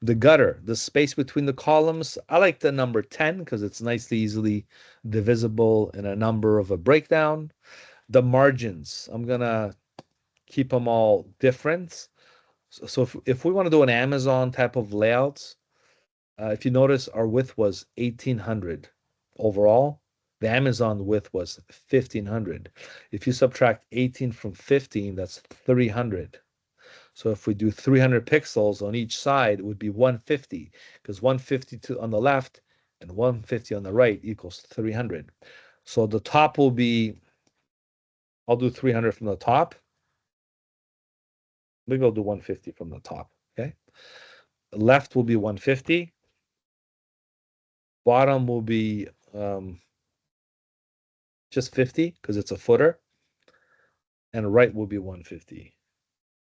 The gutter, the space between the columns, I like the number 10 because it's nicely easily divisible in a number of a breakdown. The margins, I'm gonna keep them all different. So if we want to do an Amazon type of layouts, if you notice, our width was 1800 overall. The Amazon width was 1500. If you subtract 18 from 15, that's 300. So if we do 300 pixels on each side, it would be 150 because 150 on the left and 150 on the right equals 300. So the top will be, I'll do 300 from the top. Maybe I'll do 150 from the top. Okay. Left will be 150. Bottom will be just 50 because it's a footer. And right will be 150.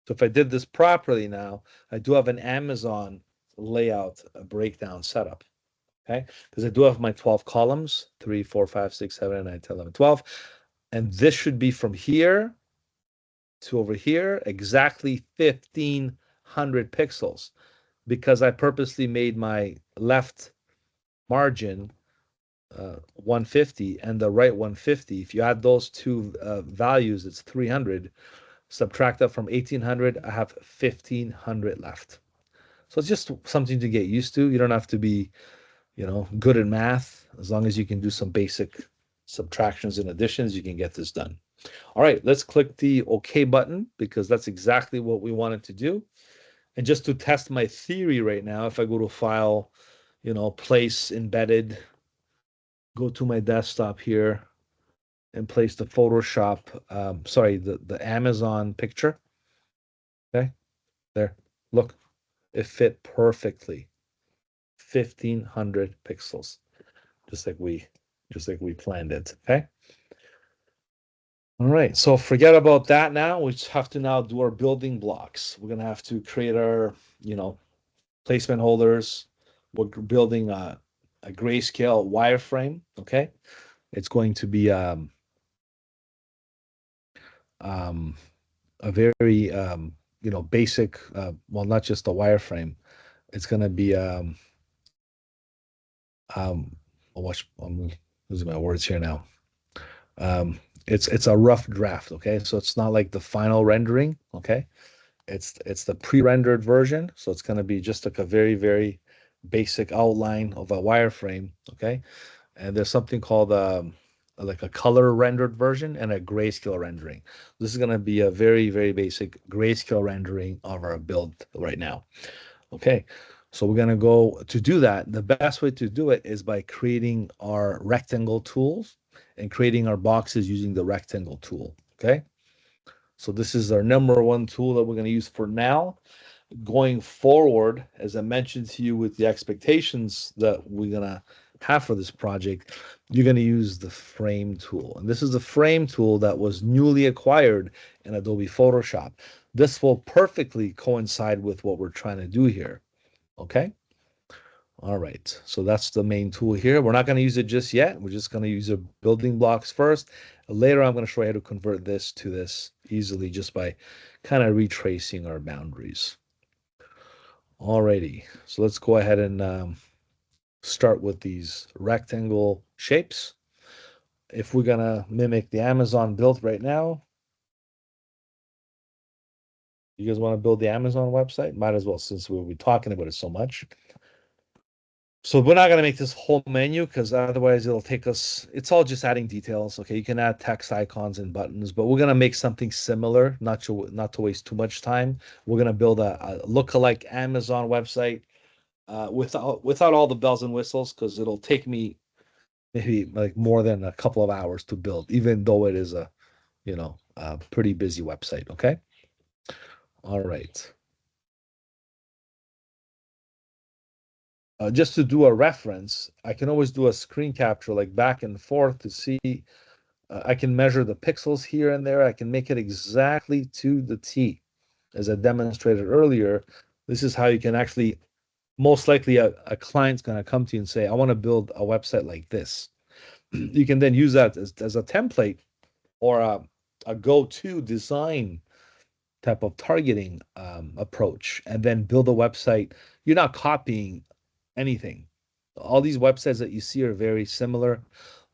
So if I did this properly now, I do have an Amazon layout breakdown setup. Okay, because I do have my 12 columns, 3, 4, 5, 6, 7, 9, 10, 11, 12. And this should be from here to over here, exactly 1500 pixels, because I purposely made my left margin 150 and the right 150. If you add those two values, it's 300. Subtract that from 1800, I have 1500 left. So it's just something to get used to. You don't have to be good at math. As long as you can do some basic subtractions and additions, you can get this done. All right, let's click the OK button because that's exactly what we wanted to do. And just to test my theory right now, if I go to File, Place Embedded, go to my desktop here and place the Photoshop, sorry, the Amazon picture. Okay, there, look, it fit perfectly. 1500 pixels. Just like we planned it. Okay. All right. So forget about that now. We just have to now do our building blocks. We're gonna have to create our, placement holders. We're building a grayscale wireframe. Okay. It's going to be um, a very basic well, not just a wireframe. It's gonna be um I'm losing my words here now. Um, it's a rough draft, okay? So it's not like the final rendering, okay? It's the pre-rendered version, so it's going to be just like a very, very basic outline of a wireframe, okay? And there's something called like a color rendered version and a grayscale rendering. This is going to be a very, very basic grayscale rendering of our build right now. Okay, so we're gonna go to do that. The best way to do it is by creating our rectangle tools and creating our boxes using the rectangle tool. Okay, so this is our number one tool that we're gonna use for now. Going forward, as I mentioned to you with the expectations that we're gonna have for this project, you're gonna use the frame tool. And this is the frame tool that was newly acquired in Adobe Photoshop. This will perfectly coincide with what we're trying to do here. Okay. All right. So that's the main tool here. We're not going to use it just yet. We're just going to use the building blocks first. Later, I'm going to show you how to convert this to this easily just by kind of retracing our boundaries. Alrighty. So let's go ahead and start with these rectangle shapes. if we're gonna mimic the Amazon build right now, you guys want to build the Amazon website? Might as well, since we'll be talking about it so much. So we're not gonna make this whole menu because otherwise it'll take us. It's all just adding details. Okay, you can add text icons and buttons, but we're gonna make something similar, not to waste too much time. We're gonna build a look-alike Amazon website without all the bells and whistles because it'll take me maybe like more than a couple of hours to build, even though it is a pretty busy website. Okay. All right. Just to do a reference, I can always do a screen capture like back and forth to see. I can measure the pixels here and there. I can make it exactly to the T. As I demonstrated earlier, this is how you can actually, most likely, a client's going to come to you and say, I want to build a website like this. You can then use that as a template or a go-to design type of targeting approach and then build a website. You're not copying anything. All these websites that you see are very similar.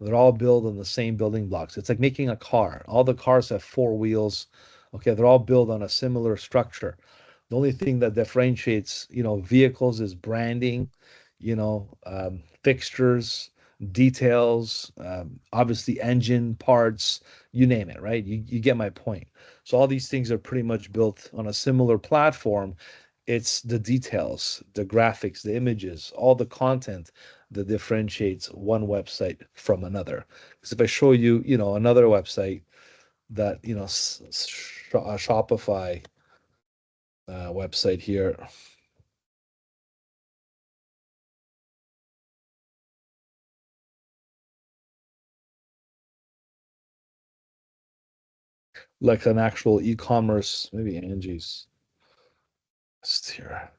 They're all built on the same building blocks. It's like making a car. All the cars have four wheels. Okay, they're all built on a similar structure. The only thing that differentiates, vehicles is branding, fixtures, details, obviously engine parts, you name it, right? You get my point. So all these things are pretty much built on a similar platform. It's the details, the graphics, the images, all the content that differentiates one website from another. Because if I show you, another website that, a Shopify website here, like an actual e-commerce, maybe Angie's here.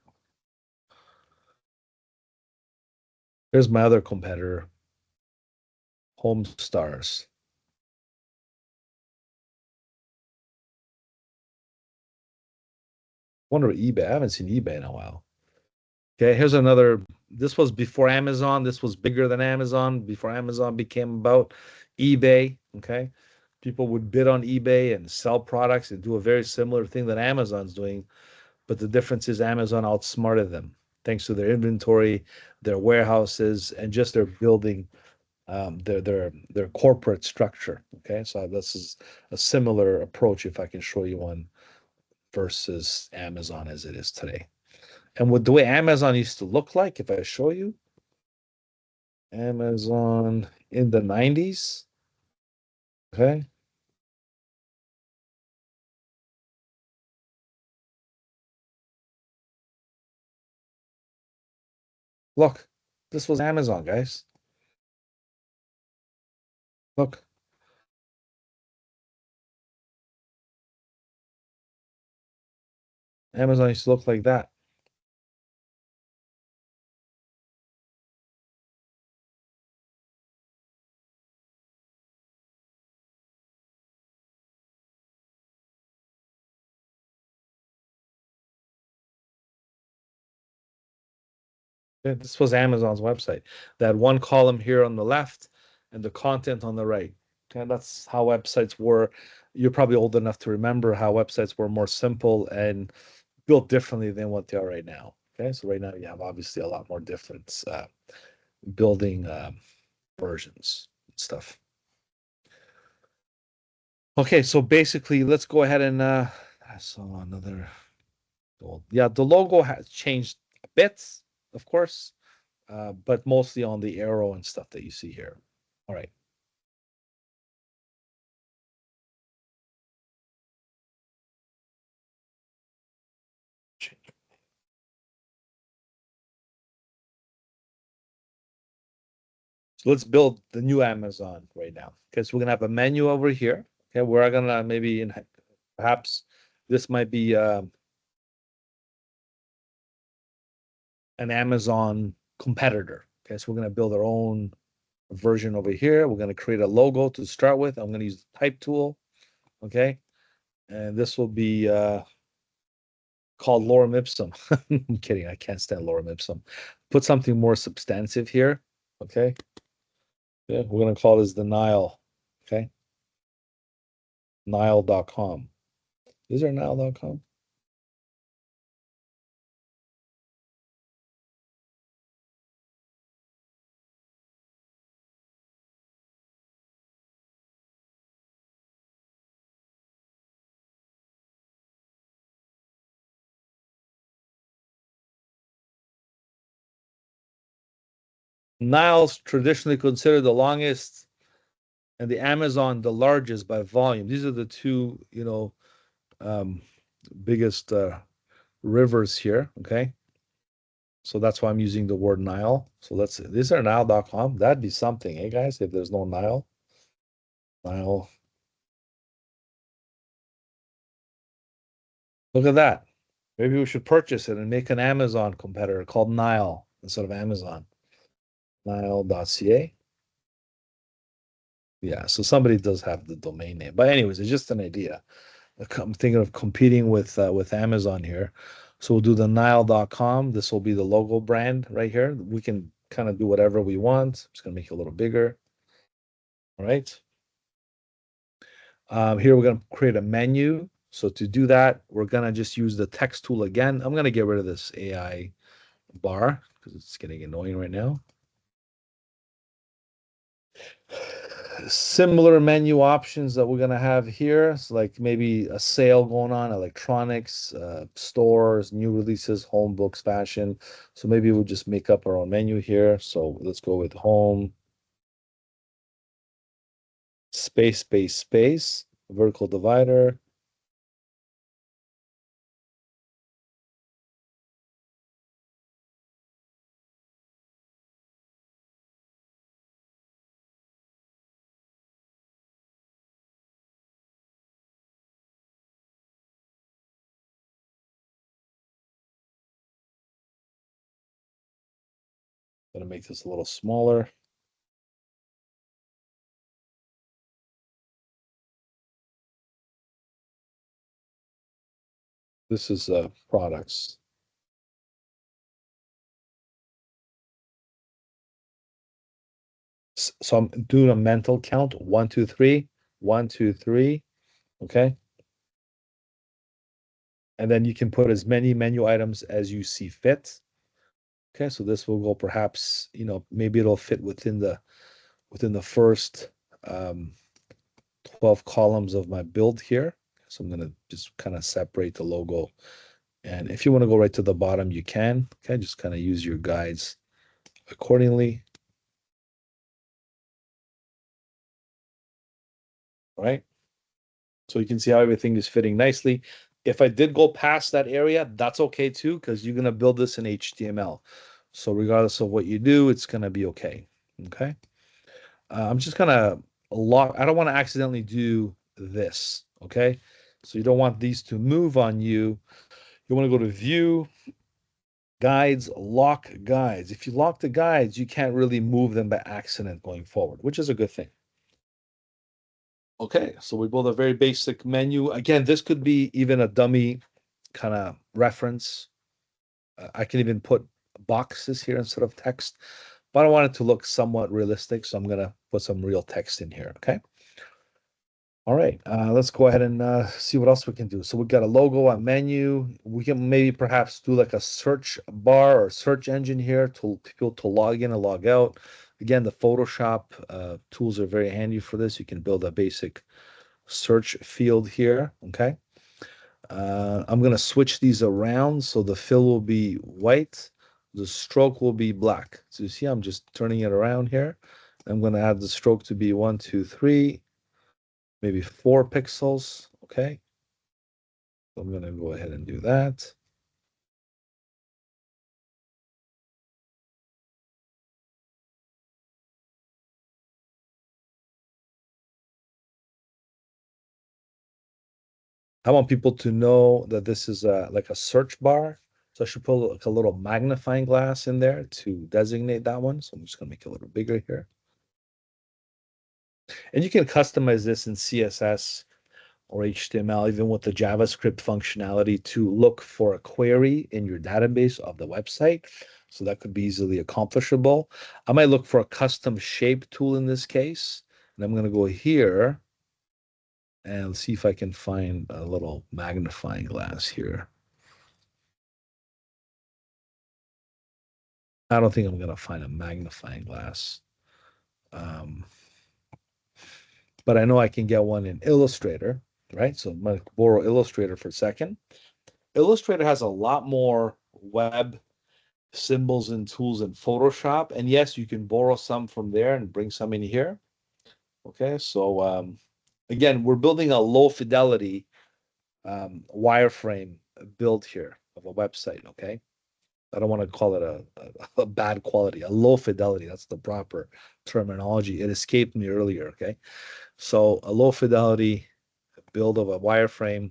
Here's my other competitor, Home Stars. Wonder eBay. I haven't seen eBay in a while. Okay, here's another. This was before Amazon. This was bigger than Amazon before Amazon became about eBay. Okay, people would bid on eBay and sell products and do a very similar thing that Amazon's doing. But the difference is Amazon outsmarted them thanks to their inventory, their warehouses, and just their building, their corporate structure. Okay, so this is a similar approach if I can show you one versus Amazon as it is today. And what the way Amazon used to look like, if I show you, Amazon in the 90s, okay? Look, this was Amazon, guys. Look, Amazon used to look like that. Yeah, this was Amazon's website. They had one column here on the left and the content on the right. Okay, that's how websites were. You're probably old enough to remember how websites were more simple and built differently than what they are right now. Okay, so right now you have obviously a lot more different building versions and stuff. Okay, so basically, let's go ahead and I saw another. Yeah, the logo has changed a bit, of course, but mostly on the arrow and stuff that you see here. All right. So let's build the new Amazon right now. Okay, so we're gonna have a menu over here. Okay, we're gonna maybe perhaps this might be an Amazon competitor. Okay, so we're gonna build our own version over here. We're gonna create a logo to start with. I'm gonna use the type tool. Okay, and this will be called lorem ipsum. I'm kidding. I can't stand lorem ipsum. Put something more substantive here. Okay. Yeah, we're gonna call this the Nile. Okay. Nile.com. Is there Nile.com? Nile's traditionally considered the longest and the Amazon the largest by volume. These are the two, um, biggest rivers here. Okay. So that's why I'm using the word Nile. So let's see. Is there Nile.com? That'd be something, hey guys, if there's no Nile. Nile. Look at that. Maybe we should purchase it and make an Amazon competitor called Nile instead of Amazon. Nile.ca. Yeah, so somebody does have the domain name. But anyways, it's just an idea. I'm thinking of competing with Amazon here. So we'll do the Nile.com. This will be the logo brand right here. We can kind of do whatever we want. I'm just gonna make it a little bigger. All right. Here we're gonna create a menu. So to do that, we're gonna just use the text tool again. I'm gonna get rid of this AI bar because it's getting annoying right now. Similar menu options that we're gonna have here. So like maybe a sale going on, electronics, stores, new releases, home, books, fashion. So maybe we'll just make up our own menu here. So let's go with home, space, space, space, vertical divider. Gonna make this a little smaller. This is products. So I'm doing a mental count. One, two, three. One, two, three. Okay. And then you can put as many menu items as you see fit. Okay, so this will go perhaps, maybe it'll fit within the first 12 columns of my build here. So I'm gonna just kind of separate the logo. And if you want to go right to the bottom, you can. Okay, just kind of use your guides accordingly. All right. So you can see how everything is fitting nicely. If I did go past that area, that's okay too, because you're gonna build this in HTML. So regardless of what you do, it's gonna be okay. Okay. I'm just gonna lock. I don't want to accidentally do this. Okay. So you don't want these to move on you. You want to go to view, guides, lock guides. If you lock the guides, you can't really move them by accident going forward, which is a good thing. Okay, so we build a very basic menu. Again, this could be even a dummy kind of reference. I can even put boxes here instead of text, but I want it to look somewhat realistic, so I'm gonna put some real text in here. Okay. All right, let's go ahead and see what else we can do. So we've got a logo, a menu. We can maybe perhaps do like a search bar or search engine here to people to log in and log out. Again, the Photoshop tools are very handy for this. You can build a basic search field here. Okay. I'm going to switch these around so the fill will be white, the stroke will be black. So you see, I'm just turning it around here. I'm going to add the stroke to be 1, 2, 3, maybe 4 pixels. Okay. So I'm going to go ahead and do that. I want people to know that this is like a search bar. So I should put like a little magnifying glass in there to designate that one. So I'm just going to make it a little bigger here. And you can customize this in CSS or HTML, even with the JavaScript functionality to look for a query in your database of the website. So that could be easily accomplishable. I might look for a custom shape tool in this case. And I'm going to go here and see if I can find a little magnifying glass here. I don't think I'm going to find a magnifying glass. Um, but I know I can get one in Illustrator, right? So I'm going to borrow Illustrator for a second. Illustrator has a lot more web symbols and tools in Photoshop. And yes, you can borrow some from there and bring some in here. Okay, so again, we're building a low fidelity wireframe build here of a website. Okay, I don't want to call it a bad quality, a low fidelity. That's the proper terminology. It escaped me earlier. Okay, so a low fidelity build of a wireframe.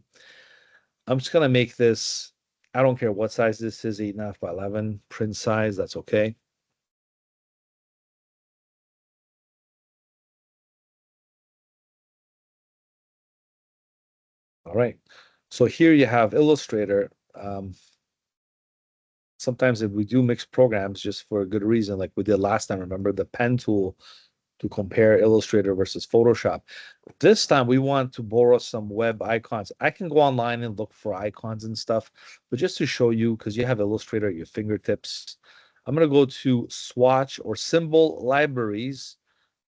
I'm just gonna make this. I don't care what size this is, 8.5 by 11 print size. That's okay. All right. So here you have Illustrator. Sometimes if we do mix programs just for a good reason, like we did last time, remember the pen tool to compare Illustrator versus Photoshop. This time we want to borrow some web icons. I can go online and look for icons and stuff, but just to show you, because you have Illustrator at your fingertips, I'm going to go to swatch or symbol libraries,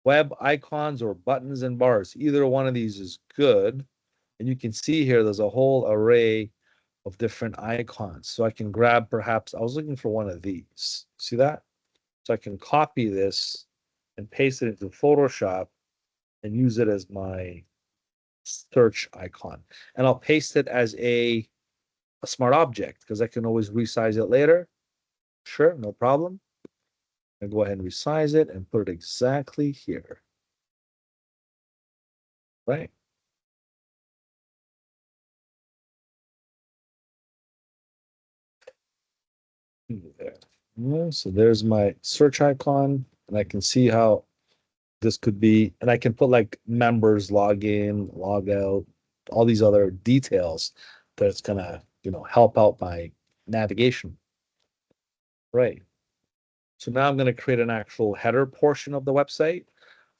web icons or buttons and bars. Either one of these is good. And you can see here, there's a whole array of different icons. So I can grab perhaps, I was looking for one of these. See that? So I can copy this and paste it into Photoshop and use it as my search icon. And I'll paste it as a smart object because I can always resize it later. Sure, no problem. And go ahead and resize it and put it exactly here. Right? There. Yeah, so there's my search icon, and I can see how this could be, and I can put like members, log in, log out, all these other details that's gonna, help out my navigation. Right. So now I'm gonna create an actual header portion of the website.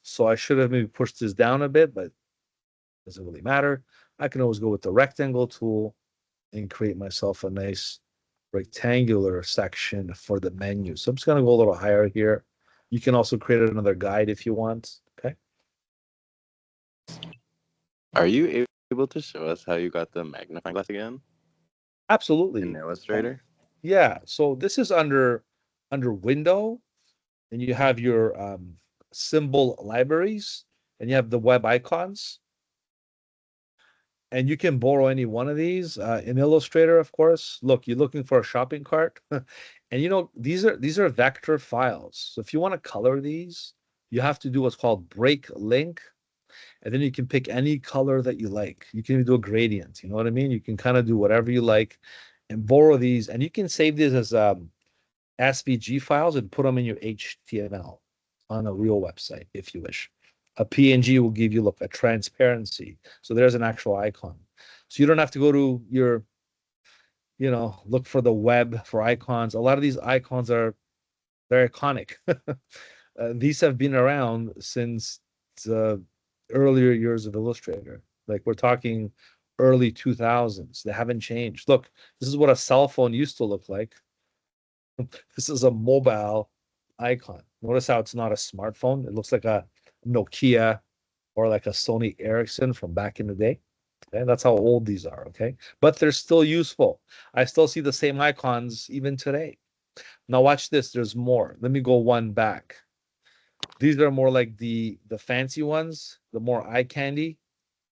So I should have maybe pushed this down a bit, but it doesn't really matter. I can always go with the rectangle tool and create myself a nice rectangular section for the menu. So I'm just gonna go a little higher here. You can also create another guide if you want. Okay. Are you able to show us how you got the magnifying glass again in Absolutely. Illustrator? Yeah. So this is under window, and you have your symbol libraries, and you have the web icons, and you can borrow any one of these in Illustrator, of course. Look, you're looking for a shopping cart, and these are vector files. So if you want to color these, you have to do what's called break link, and then you can pick any color that you like. You can even do a gradient. You know what I mean? You can kind of do whatever you like and borrow these, and you can save these as SVG files and put them in your HTML on a real website if you wish. A PNG will give you, look, a transparency. So there's an actual icon. So you don't have to go to your, look for the web for icons. A lot of these icons are very iconic. These have been around since the earlier years of Illustrator. Like we're talking early 2000s. They haven't changed. Look, this is what a cell phone used to look like. This is a mobile icon. Notice how it's not a smartphone. It looks like a Nokia or like a Sony Ericsson from back in the day. Okay, that's how old these are. Okay, but they're still useful. I still see the same icons even today. Now watch this. There's more. Let me go one back. These are more like the fancy ones, the more eye candy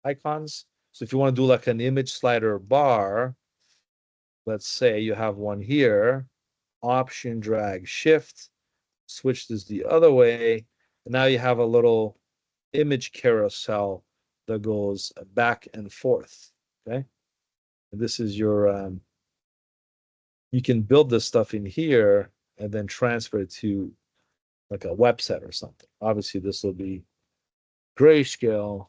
icons. So if you want to do like an image slider bar, let's say you have one here, option drag shift, switch this the other way, and now you have a little image carousel that goes back and forth. Okay. And this is your you can build this stuff in here and then transfer it to like a website or something. Obviously, this will be grayscale.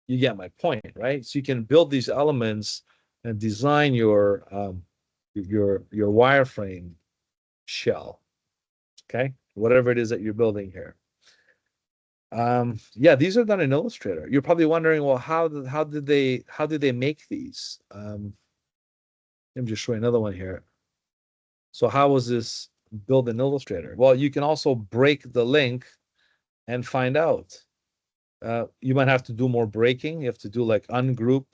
You get my point, right? So you can build these elements and design your wireframe shell. Okay, whatever it is that you're building here. Yeah, these are done in Illustrator. You're probably wondering, well, how did they make these? Let me just show you another one here. So how was this built in Illustrator? Well, you can also break the link and find out. You might have to do more breaking. You have to do like ungroup.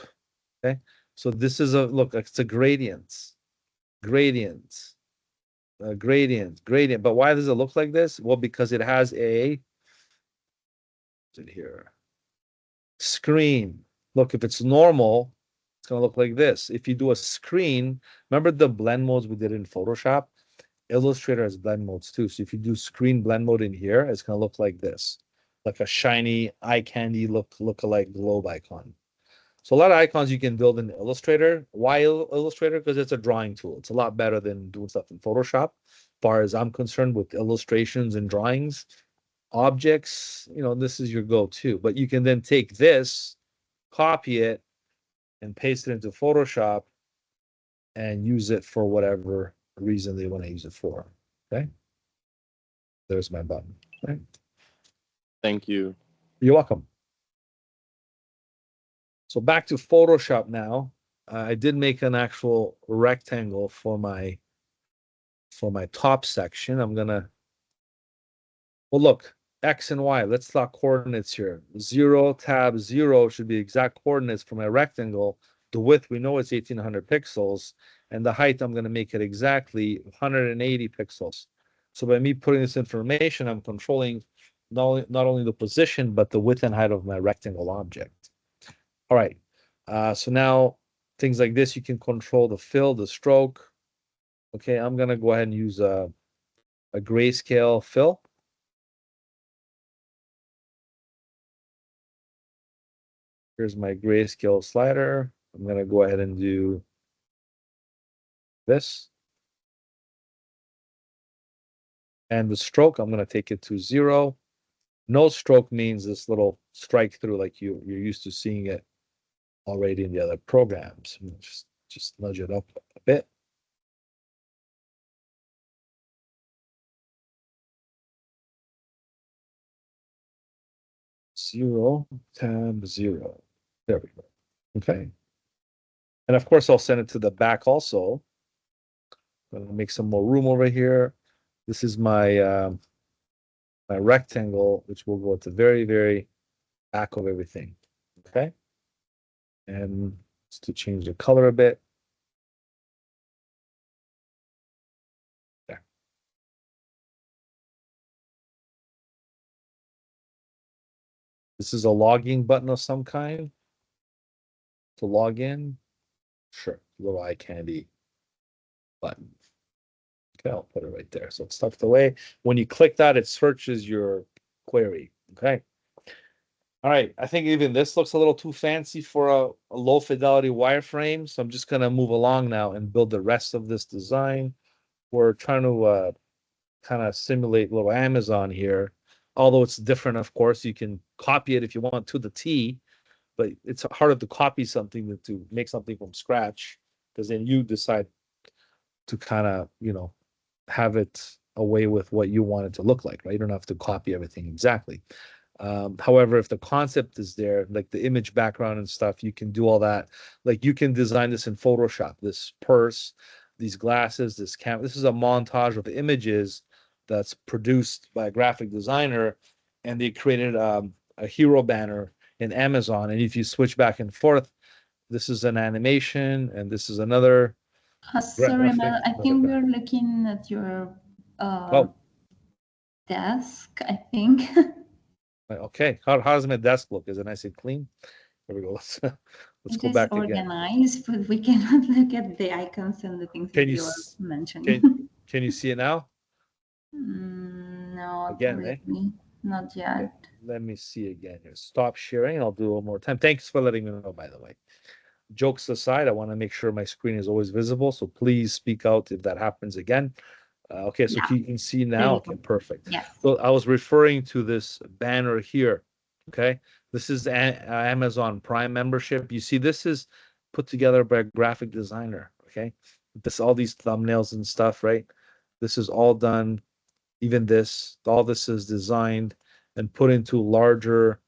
Okay. So this is a look, it's a gradient, gradient. But why does it look like this? Well, because it has a, what's it here? Screen. Look, if it's normal, it's gonna look like this. If you do a screen, remember the blend modes we did in Photoshop? Illustrator has blend modes too. So if you do screen blend mode in here, it's gonna look like this, like a shiny eye candy look-alike globe icon. So a lot of icons you can build in Illustrator. Why Illustrator? Because it's a drawing tool. It's a lot better than doing stuff in Photoshop. As far as I'm concerned with illustrations and drawings, objects, this is your go-to. But you can then take this, copy it, and paste it into Photoshop and use it for whatever reason they want to use it for. Okay. There's my button. Right. Thank you. You're welcome. So back to Photoshop now. I did make an actual rectangle for my top section. Well, look, X and Y. Let's talk coordinates here. 0, tab 0 should be exact coordinates for my rectangle. The width, we know it's 1800 pixels. And the height, I'm going to make it exactly 180 pixels. So by me putting this information, I'm controlling not only the position, but the width and height of my rectangle object. All right. So now things like this, you can control the fill, the stroke. Okay, I'm going to go ahead and use a grayscale fill. Here's my grayscale slider. I'm going to go ahead and do this. And the stroke, I'm going to take it to 0. No stroke means this little strike through like you're used to seeing it already in the other programs. Just nudge it up a bit. Zero, tab 0. There we go. Okay. And of course, I'll send it to the back also. I'm going to make some more room over here. This is my rectangle, which will go at the very, very back of everything. Okay. And just to change the color a bit. There. This is a logging button of some kind to log in. Sure, little eye candy button. Okay, I'll put it right there. So it's tucked away. When you click that, it searches your query. Okay. All right. I think even this looks a little too fancy for a low fidelity wireframe. So I'm just going to move along now and build the rest of this design. We're trying to kind of simulate little Amazon here. Although it's different, of course, you can copy it if you want to the T, but it's harder to copy something than to make something from scratch, because then you decide to kind of, have it away with what you want it to look like, right? You don't have to copy everything exactly. However, if the concept is there, like the image background and stuff, you can do all that. Like you can design this in Photoshop, this purse, these glasses, this camera. This is a montage of images that's produced by a graphic designer, and they created a hero banner in Amazon. And if you switch back and forth, this is an animation, and this is another Sorry, graphic. Mel, I think we're looking at your Oh, desk, I think. okay. How does my desk look? Is it nice and clean? There we go. Let's It go is back again. organized, but we cannot look at the icons and the things Can that you you are s- mentioning. can you see it now? Not Again, eh? really, not Okay. yet. Let me see again here. Stop sharing. I'll do it one more time. Thanks for letting me know, by the way. Jokes aside, I want to make sure my screen is always visible. So please speak out if that happens again. Okay, so Yeah, you can see there now. you Okay, go. perfect. Yes. So I was referring to this banner here. Okay, this is Amazon Prime membership. You see, this is put together by a graphic designer. Okay, this all these thumbnails and stuff, right? This is all done. Even this, all this is designed and put into larger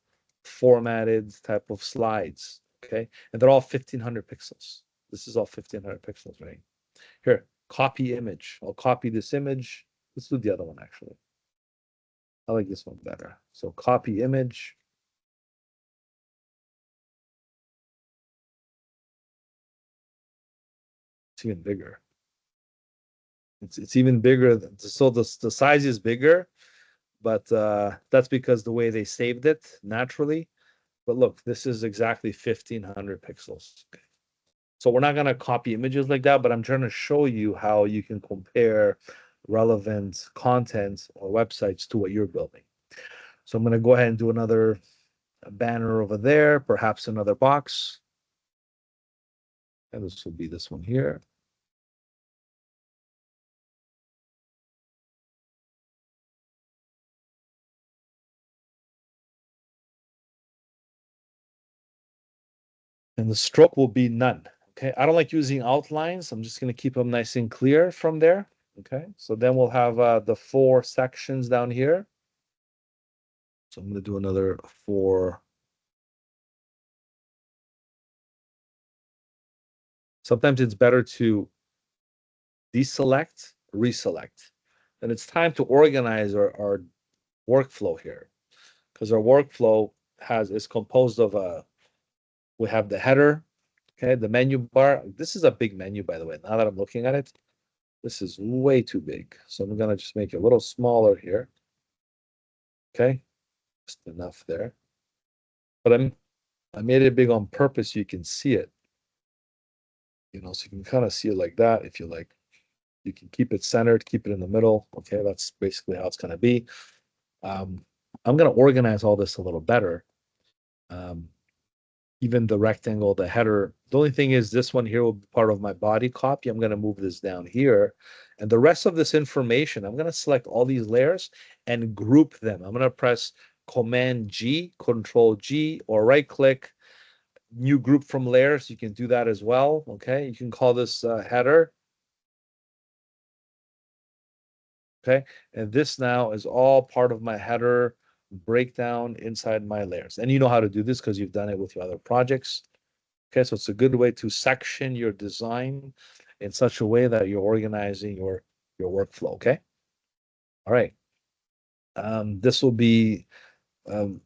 formatted type of slides. Okay. And they're all 1500 pixels. This is all 1500 pixels, right? Here, copy image. I'll copy this image. Let's do the other one actually. I like this one better. So copy image. It's even bigger. It's even bigger. So the size is bigger, but that's because the way they saved it naturally. But look, this is exactly 1500 pixels. Okay. So we're not going to copy images like that, but I'm trying to show you how you can compare relevant content or websites to what you're building. So I'm going to go ahead and do another banner over there, perhaps another box. And this will be this one here. And the stroke will be none. Okay, I don't like using outlines. I'm just going to keep them nice and clear from there. Okay, so then we'll have the 4 sections down here. So I'm going to do another 4. Sometimes it's better to deselect, reselect. And it's time to organize our workflow here, because our workflow is composed of we have the header, okay, the menu bar. This is a big menu, by the way. Now that I'm looking at it, this is way too big. So I'm gonna just make it a little smaller here. Okay, just enough there. But I made it big on purpose so you can see it. You know, so you can kind of see it like that if you like. You can keep it centered, keep it in the middle. Okay, that's basically how it's gonna be. I'm gonna organize all this a little better. Um, Even the rectangle, the header. The only thing is this one here will be part of my body copy. I'm going to move this down here. And the rest of this information, I'm going to select all these layers and group them. I'm going to press Command G, Control G, or right click, new group from layers. You can do that as well. Okay. You can call this header. Okay. And this now is all part of my header breakdown inside my layers. And you know how to do this because you've done it with your other projects. Okay, so it's a good way to section your design in such a way that you're organizing your workflow. Okay. All right. This will be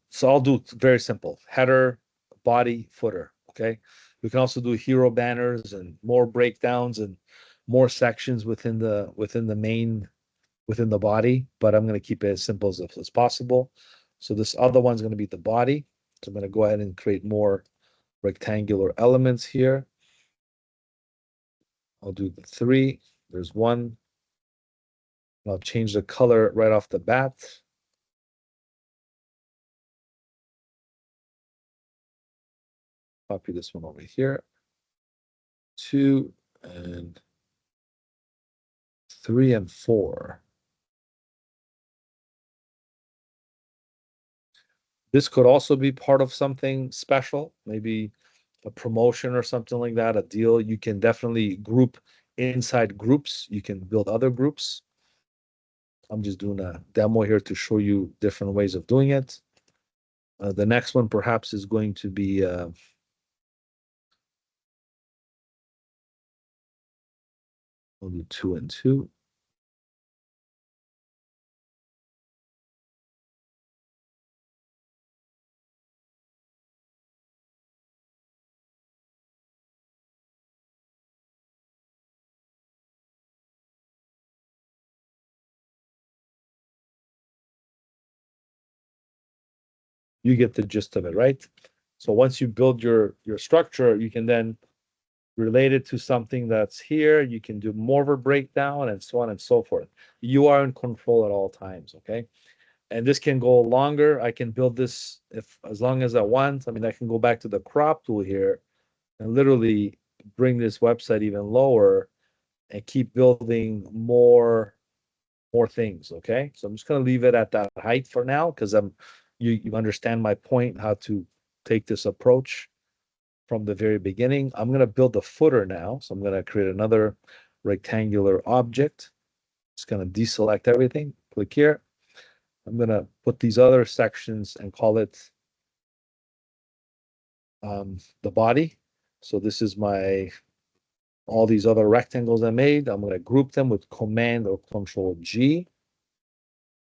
so I'll do very simple header, body, footer. Okay. We can also do hero banners and more breakdowns and more sections within the main within the body, but I'm going to keep it as simple as possible. So this other one's going to be the body. So I'm going to go ahead and create more rectangular elements here. I'll do the 3. There's 1. I'll change the color right off the bat. Copy this one over here. 2 and 3 and 4. This could also be part of something special, maybe a promotion or something like that, a deal. You can definitely group inside groups. You can build other groups. I'm just doing a demo here to show you different ways of doing it. The next one perhaps is going to be we'll do 2 and 2. You get the gist of it, right? So once you build your structure, you can then relate it to something that's here. You can do more of a breakdown and so on and so forth. You are in control at all times, okay? And this can go longer. I can build this if as long as I want. I mean, I can go back to the crop tool here and literally bring this website even lower and keep building more things. Okay. So I'm just going to leave it at that height for now because you understand my point, how to take this approach from the very beginning. I'm going to build the footer now. So I'm going to create another rectangular object. Just going to deselect everything. Click here. I'm going to put these other sections and call it the body. So this is all these other rectangles I made. I'm going to group them with Command or Control G.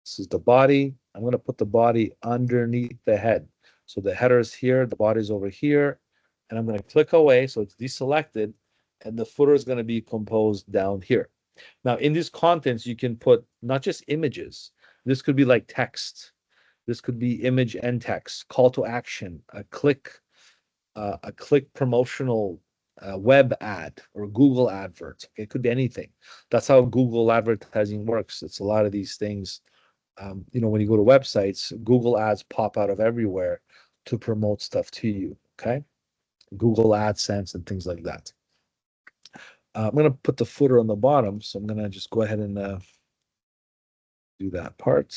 This is the body. I'm going to put the body underneath the head. So the header is here, the body is over here, and I'm going to click away so it's deselected, and the footer is going to be composed down here. Now, in these contents, you can put not just images. This could be like text. This could be image and text, call to action, a click promotional web ad or Google advert. It could be anything. That's how Google advertising works. It's a lot of these things. When you go to websites, Google ads pop out of everywhere to promote stuff to you. Okay, Google AdSense and things like that. I'm going to put the footer on the bottom, so I'm going to just go ahead and do that part.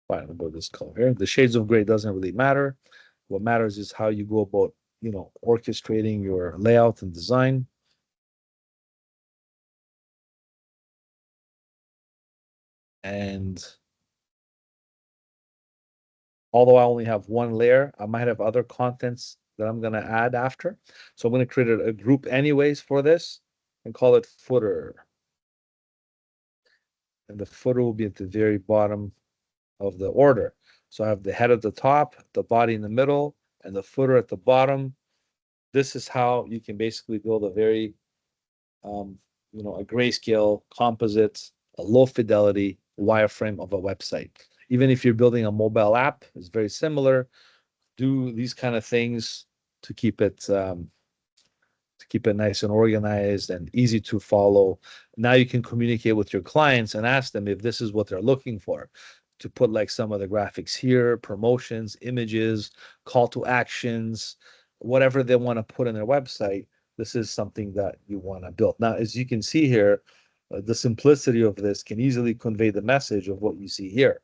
Fine, we'll go this color here. The shades of gray doesn't really matter. What matters is how you go about, orchestrating your layout and design. And although I only have one layer, I might have other contents that I'm going to add after. So I'm going to create a group anyways for this and call it footer. And the footer will be at the very bottom of the order. So I have the head at the top, the body in the middle, and the footer at the bottom. This is how you can basically build a very, a grayscale composite, a low fidelity wireframe of a website. Even if you're building a mobile app, it's very similar. Do these kind of things to keep it nice and organized and easy to follow. Now you can communicate with your clients and ask them if this is what they're looking for. To put like some of the graphics here, promotions, images, call to actions, whatever they want to put in their website, this is something that you want to build. Now, as you can see here, the simplicity of this can easily convey the message of what you see here.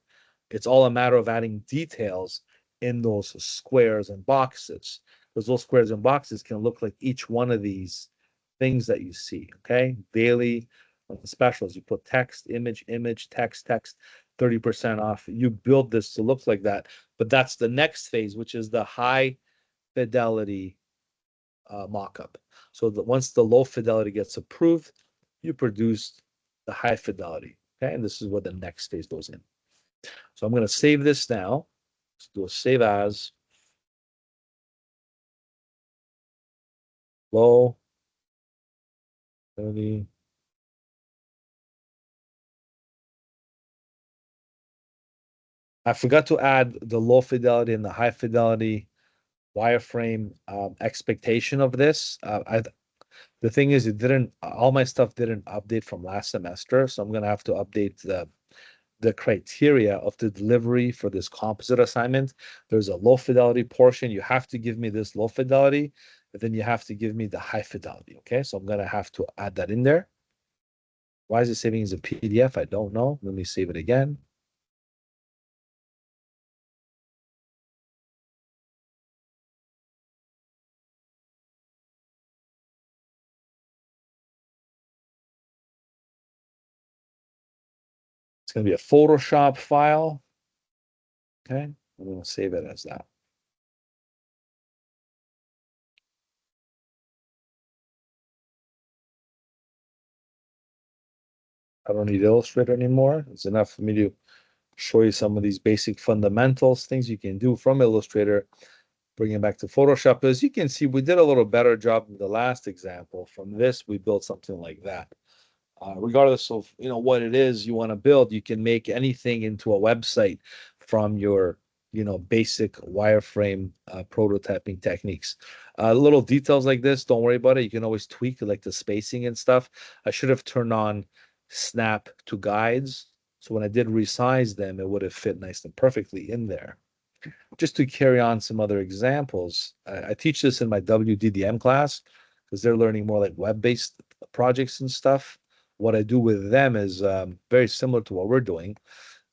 It's all a matter of adding details in those squares and boxes, because those squares and boxes can look like each one of these things that you see. Okay, daily specials, you put text, image, text, 30% off. You build this to look like that, but that's the next phase, which is the high fidelity mockup. So that once the low fidelity gets approved, you produce the high fidelity. Okay, and this is where the next phase goes in. So I'm going to save this now. Let's do a save as low 30. I forgot to add the low fidelity and the high fidelity wireframe expectation of this. The thing is, all my stuff didn't update from last semester, so I'm gonna have to update the criteria of the delivery for this composite assignment. There's a low fidelity portion. You have to give me this low fidelity, but then you have to give me the high fidelity. Okay, so I'm gonna have to add that in there. Why is it saving as a PDF? I don't know. Let me save it again. It's going to be a Photoshop file. Okay, I'm going to save it as that. I don't need Illustrator anymore. It's enough for me to show you some of these basic fundamentals, things you can do from Illustrator, bring it back to Photoshop. As you can see, we did a little better job in the last example. From this, we built something like that. Regardless of what it is you want to build, you can make anything into a website from your basic wireframe prototyping techniques. Little details like this, don't worry about it. You can always tweak like the spacing and stuff. I should have turned on snap to guides, so when I did resize them, it would have fit nice and perfectly in there. Just to carry on some other examples, I teach this in my WDDM class because they're learning more like web-based projects and stuff. what I do with them is very similar to what we're doing.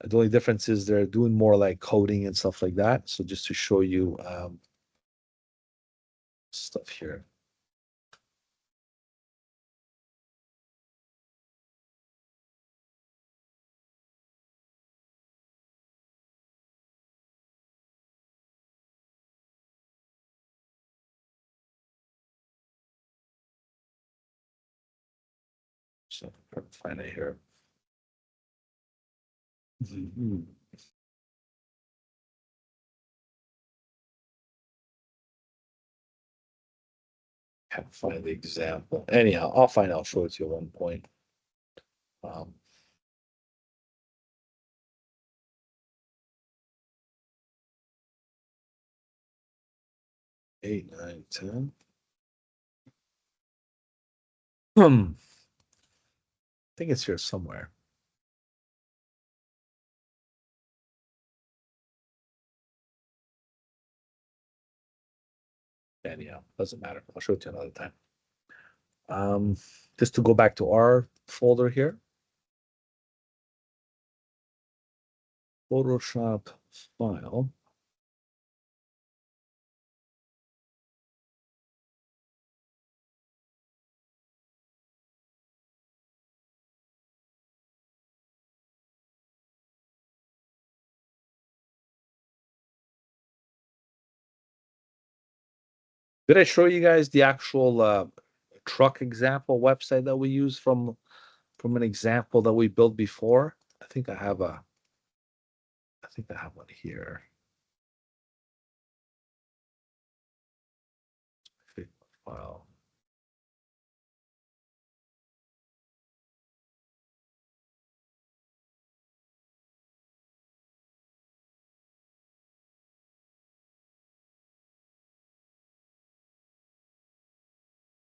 The only difference is they're doing more like coding and stuff like that. So just to show you stuff here. So find it here. Mhm. Can't find the example. Anyhow, I'll find out. I'll show it to you at one point. Um, 8, 9, 10. I think it's here somewhere. Anyhow, doesn't matter. I'll show it to you another time. Um, just to go back to our folder here, Photoshop file. Did I show you guys the actual truck example website that we use from an example that we built before? I think I have one here. File.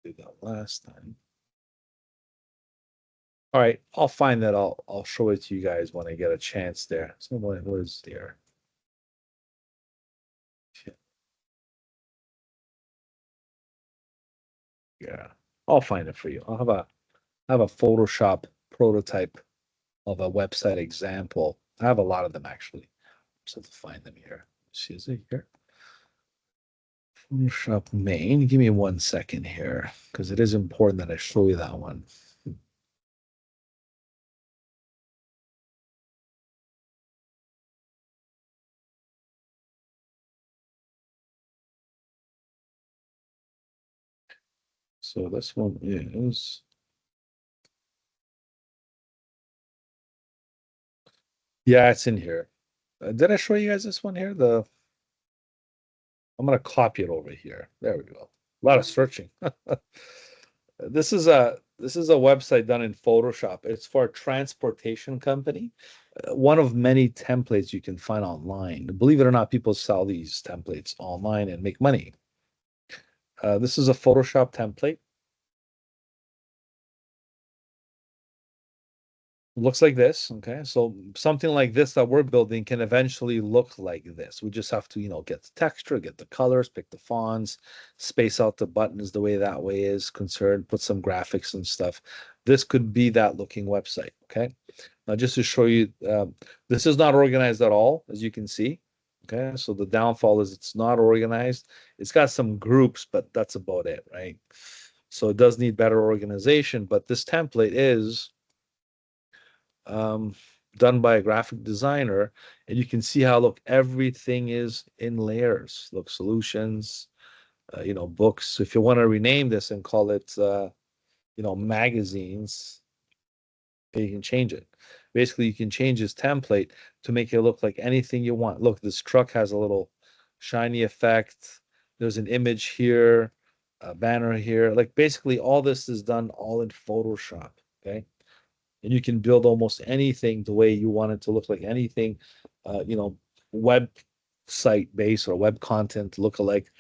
Did that last time. All right, I'll find that. I'll show it to you guys when I get a chance there. So what is there? Yeah, I'll find it for you. I have a Photoshop prototype of a website example. I have a lot of them actually. Just have to find them here. See, is it here? Photoshop main. Give me 1 second here, because it is important that I show you that one. So this one is, yeah, it's in here. Did I show you guys this one here? I'm gonna copy it over here. There we go. A lot of searching. This is a website done in Photoshop. It's for a transportation company. One of many templates you can find online. Believe it or not, people sell these templates online and make money. This is a Photoshop template. Looks like this. Okay, so something like this that we're building can eventually look like this. We just have to, get the texture, get the colors, pick the fonts, space out the buttons the way that way is concerned, put some graphics and stuff. This could be that looking website. Okay, now just to show you, this is not organized at all, as you can see. Okay, so the downfall is it's not organized. It's got some groups, but that's about it, right? So it does need better organization, but this template is um, done by a graphic designer, and you can see how, look, everything is in layers. Look, solutions, books. So if you want to rename this and call it, magazines, you can change it. Basically, you can change this template to make it look like anything you want. Look, this truck has a little shiny effect. There's an image here, a banner here. Like basically, all this is done all in Photoshop. Okay, and you can build almost anything the way you want it to look like anything, uh, you know, website based or web content look alike,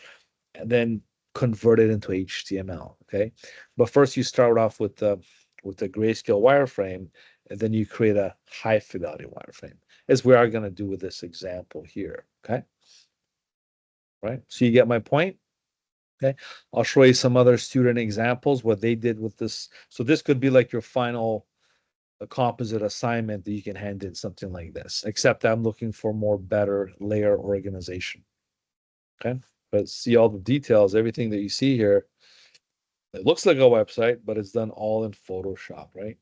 and then convert it into HTML. Okay, but first you start off with the grayscale wireframe, and then you create a high fidelity wireframe, as we are going to do with this example here. Okay, right? So you get my point. Okay, I'll show you some other student examples, what they did with this. So this could be like your final composite assignment that you can hand in something like this, except I'm looking for more better layer organization. Okay, but see all the details, everything that you see here, it looks like a website, but it's done all in Photoshop, right?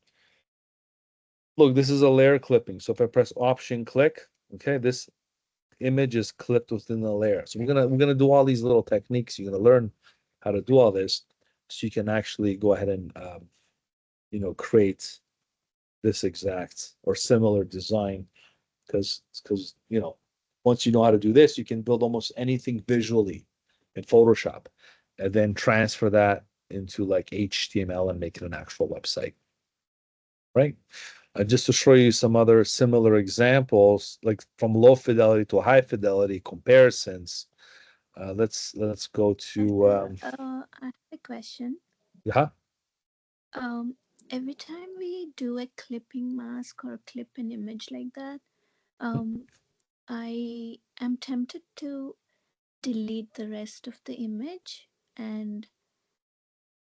Look, this is a layer clipping. So if I press Option click, okay, this image is clipped within the layer. So we're gonna do all these little techniques. You're gonna learn how to do all this, so you can actually go ahead and create this exact or similar design. Because once you know how to do this, you can build almost anything visually in Photoshop, and then transfer that into like HTML and make it an actual website, right? Just to show you some other similar examples, like from low fidelity to high fidelity comparisons. Let's go to I have a question. yeah. Um, every time we do a clipping mask or clip an image like that, um, I am tempted to delete the rest of the image. And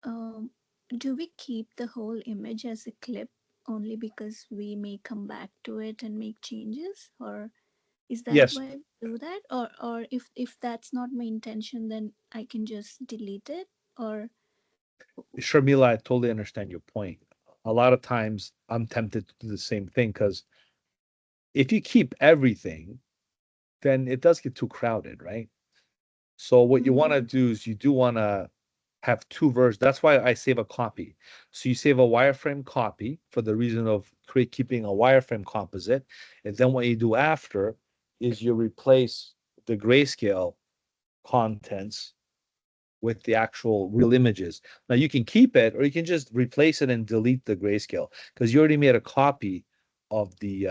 um, do we keep the whole image as a clip only because we may come back to it and make changes, or is that Yes, why we do that? Or if that's not my intention, then I can just delete it? Or Sharmila, I totally understand your point. A lot of times I'm tempted to do the same thing because if you keep everything, then it does get too crowded, right? So what you want to mm, do is you do want to have two versions. That's why I save a copy. So you save a wireframe copy for the reason of keeping a wireframe composite. And then what you do after is you replace the grayscale contents with the actual real images. Now you can keep it or you can just replace it and delete the grayscale because you already made a copy of the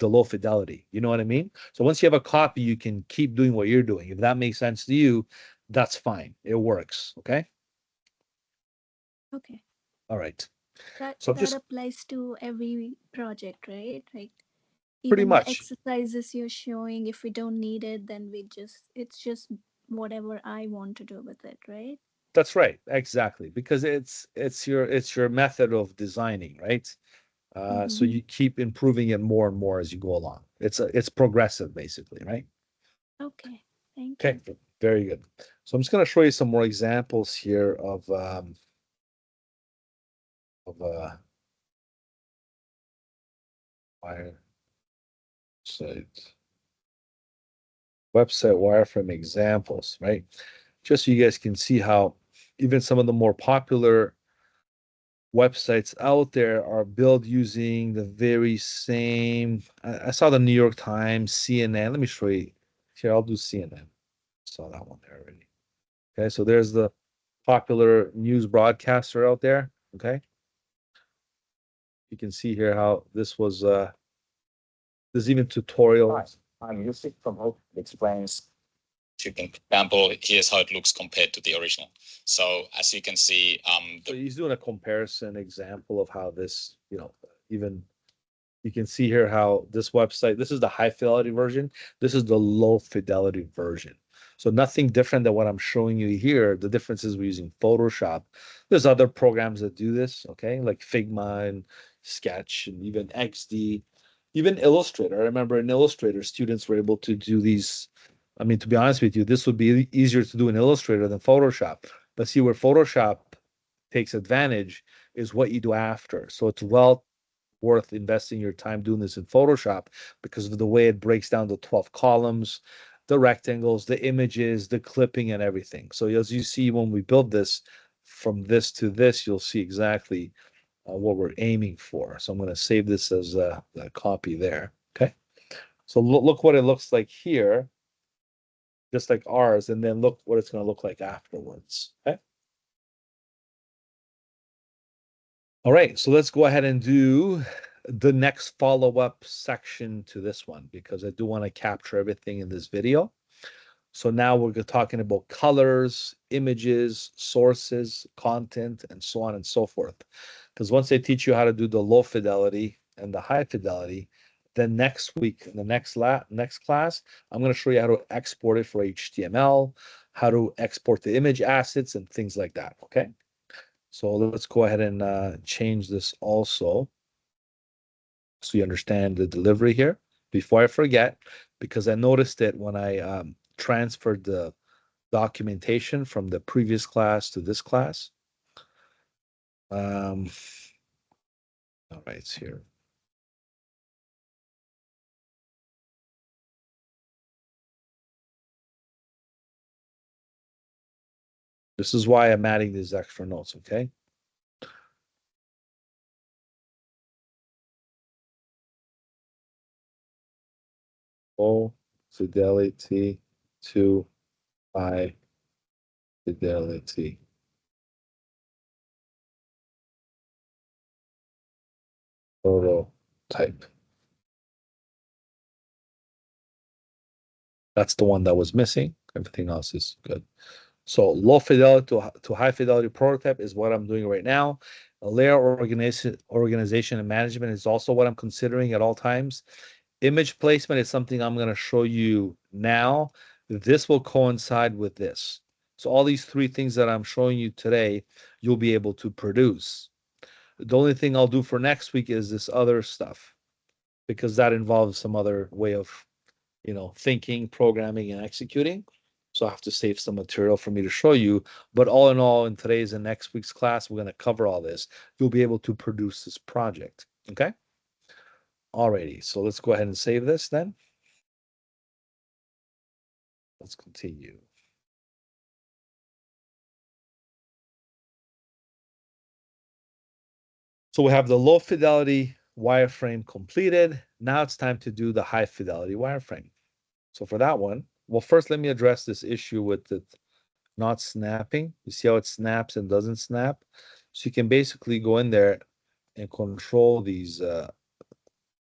low fidelity. You know what I mean? So once you have a copy, you can keep doing what you're doing. If that makes sense to you, that's fine. It works. Okay. okay. All right. That So I'm that just applies to every project, right? Like pretty even the much exercises you're showing, if we don't need it, then it's just whatever I want to do with it, right? that's right. Exactly. Because it's your method of designing, right? So Mm-hmm. you keep improving it more and more as you go along. It's progressive basically, right? Okay, thank Okay, you. very good. So I'm just going to show you some more examples here of wire site website wireframe examples, right? Just so you guys can see how even some of the more popular websites out there are built using the very same. I saw the New York Times, CNN. Let me show you. Here, I'll do CNN. Saw that one there already. Okay, so there's the popular news broadcaster out there. Okay, you can see here how this was there's even tutorials. I'm using from home. It explains. For example, here's how it looks compared to the original. So as you can see, So he's doing a comparison example of how this, even you can see here how this website, this is the high fidelity version, this is the low fidelity version. So nothing different than what I'm showing you here. The difference is we're using Photoshop. There's other programs that do this, okay, like Figma and Sketch and even XD, even Illustrator. I remember in Illustrator, students were able to do these. I mean, to be honest with you, this would be easier to do in Illustrator than Photoshop. But see, where Photoshop takes advantage is what you do after. So it's well worth investing your time doing this in Photoshop because of the way it breaks down the 12 columns, the rectangles, the images, the clipping, and everything. So as you see, when we build this from this to this, you'll see exactly what we're aiming for. So I'm going to save this as a copy there. Okay. So look what it looks like here, just like ours, and then look what it's going to look like afterwards. Okay. All right, so let's go ahead and do the next follow-up section to this one because I do want to capture everything in this video. So now we're talking about colors, images, sources, content, and so on and so forth. Because once they teach you how to do the low fidelity and the high fidelity, then next week in the next class, I'm going to show you how to export it for HTML, how to export the image assets and things like that, okay? So let's go ahead and change this also so you understand the delivery here. Before I forget, because I noticed it when I transferred the documentation from the previous class to this class. All right, it's here. This is why I'm adding these extra notes, okay? Low fidelity to high fidelity. Prototype. That's the one that was missing. Everything else is good. So low fidelity to high fidelity prototype is what I'm doing right now. A layer organization and management is also what I'm considering at all times. Image placement is something I'm going to show you now. This will coincide with this. So all these three things that I'm showing you today, you'll be able to produce. The only thing I'll do for next week is this other stuff, because that involves some other way of, thinking, programming, and executing. So I have to save some material for me to show you. But all in all, in today's and next week's class, we're going to cover all this. You'll be able to produce this project. Okay? Alrighty. So let's go ahead and save this then. Let's continue. So we have the low fidelity wireframe completed. Now it's time to do the high fidelity wireframe. So for that one, well, first let me address this issue with it not snapping. You see how it snaps and doesn't snap? So you can basically go in there and control these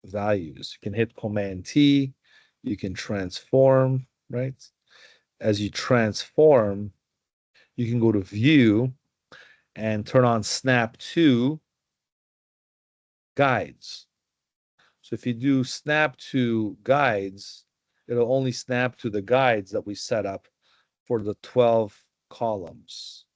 values. You can hit Command T, you can transform, right? As you transform, you can go to View and turn on Snap to Guides. So if you do Snap to Guides, it'll only snap to the guides that we set up for the 12 columns.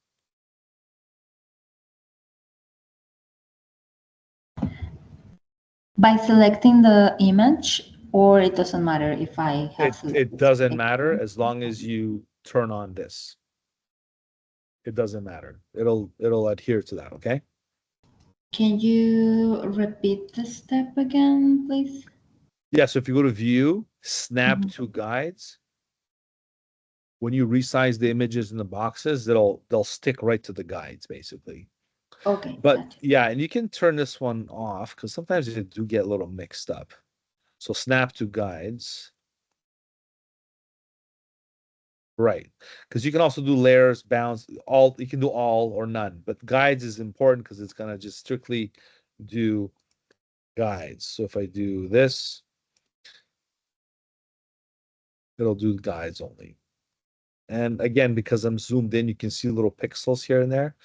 By selecting the image, or it doesn't matter if I have It doesn't matter as long as you turn on this. It doesn't matter. It'll adhere to that, okay? Can you repeat the step again, please? Yeah, so if you go to View, Snap to Guides, when you resize the images in the boxes, they'll stick right to the guides, basically. Okay, But gotcha. yeah, and you can turn this one off because sometimes you do get a little mixed up. So Snap to Guides. Right. Because you can also do layers, bounds, all you can do all or none. But guides is important because it's gonna just strictly do guides. So if I do this, it'll do guides only. And again, because I'm zoomed in, you can see little pixels here and there.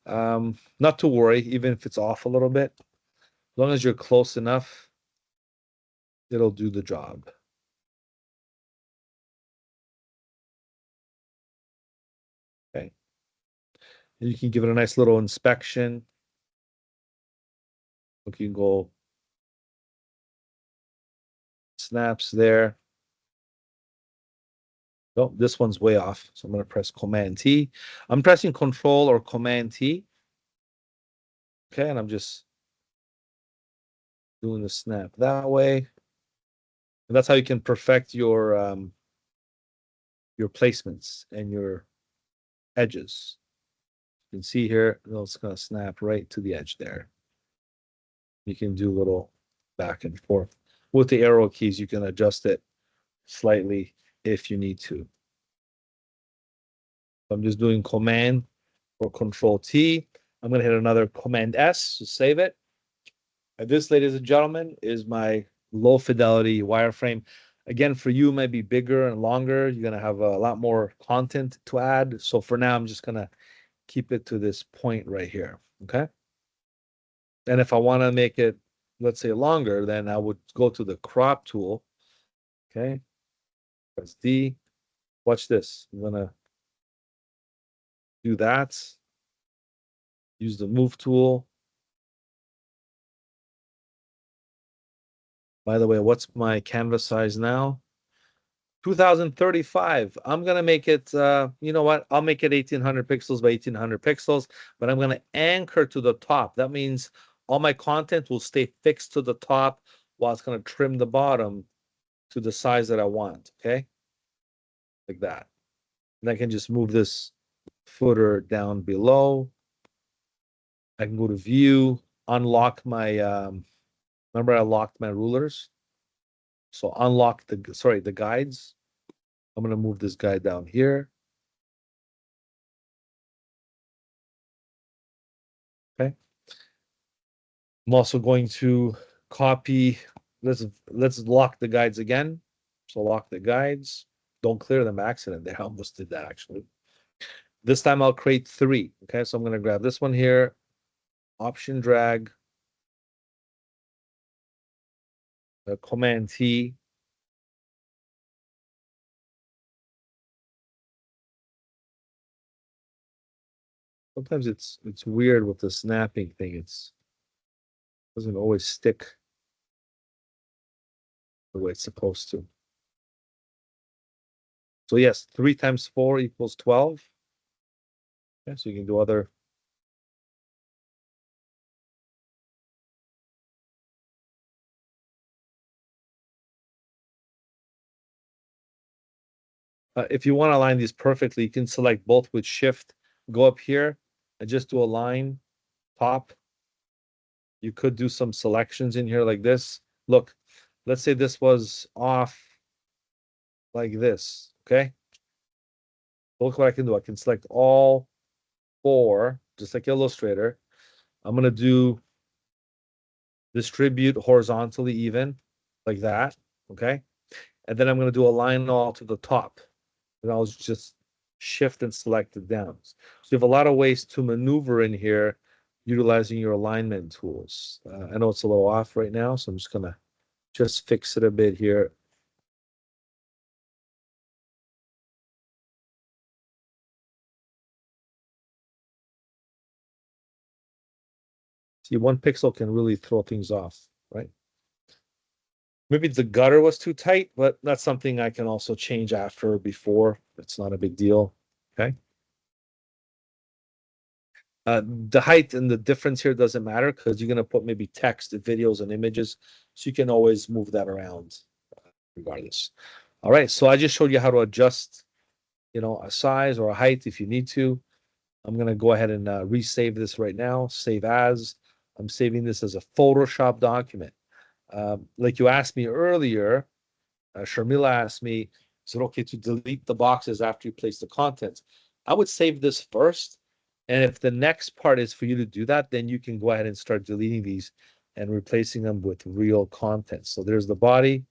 Not to worry, even if it's off a little bit. As long as you're close enough, it'll do the job. Okay. And you can give it a nice little inspection. You can go snaps there. Oh, this one's way off. So I'm going to press Command T. I'm pressing Control or Command T. Okay, and I'm just doing the snap that way. And that's how you can perfect your placements and your edges. You can see here, it's going to snap right to the edge there. You can do a little back and forth. With the arrow keys, you can adjust it slightly if you need to. I'm just doing Command or Control T. I'm going to hit another Command S to save it. And this, ladies and gentlemen, is my low fidelity wireframe. Again, for you, it might be bigger and longer. You're going to have a lot more content to add. So for now, I'm just going to keep it to this point right here. Okay. And if I want to make it, let's say, longer, then I would go to the crop tool. Okay. Press D. Watch this. I'm going to do that. Use the move tool. By the way, what's my canvas size now? 2035. I'm gonna make it, you know what? I'll make it 1800 pixels by 1800 pixels, but I'm gonna anchor to the top. That means all my content will stay fixed to the top while it's gonna trim the bottom to the size that I want, okay? Like that. And I can just move this footer down below. I can go to view, unlock my, remember I locked my rulers? So unlock the guides. I'm gonna move this guide down here. Okay. I'm also going to copy, let's lock the guides again. So lock the guides. Don't clear them accident. They almost did that actually. This time I'll create 3. Okay, so I'm gonna grab this one here, Option drag, Command T. Sometimes it's weird with the snapping thing. It's doesn't always stick the way it's supposed to. So yes, 3 times 4 equals 12. Okay, so you can do other. If you want to align these perfectly, you can select both with Shift, go up here, and just do a line top. You could do some selections in here like this. Look, let's say this was off like this, okay? Look what I can do. I can select all 4, just like Illustrator. I'm going to do distribute horizontally even, like that, okay? And then I'm going to do align all to the top. And I'll just shift and select it down. So you have a lot of ways to maneuver in here utilizing your alignment tools. I know it's a little off right now, so I'm just going to just fix it a bit here. See, 1 pixel can really throw things off, right? Maybe the gutter was too tight, but that's something I can also change after or before. It's not a big deal, okay? The height and the difference here doesn't matter because you're going to put maybe text, videos, and images. So you can always move that around regardless. All right, so I just showed you how to adjust, a size or a height if you need to. I'm going to go ahead and resave this right now. Save as. I'm saving this as a Photoshop document. Like you asked me earlier, Sharmila asked me, is it okay to delete the boxes after you place the contents? I would save this first. And if the next part is for you to do that, then you can go ahead and start deleting these and replacing them with real content. So there's the body,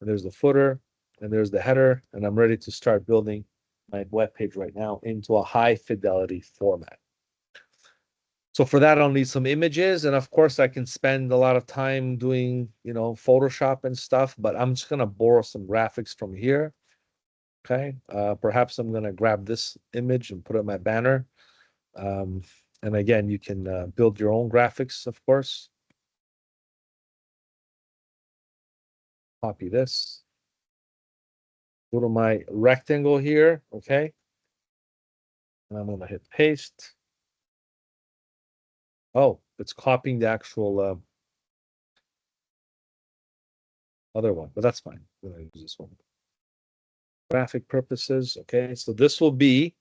and there's the footer, and there's the header, and I'm ready to start building my web page right now into a high fidelity format. So for that, I'll need some images. And of course, I can spend a lot of time doing, Photoshop and stuff, but I'm just going to borrow some graphics from here. Okay. Perhaps I'm going to grab this image and put it in my banner. And again, you can build your own graphics, of course. Copy this. Go to my rectangle here. Okay. And I'm going to hit paste. Oh, it's copying the actual other one, but that's fine. I'm going to use this one. Graphic purposes. Okay, so this will be,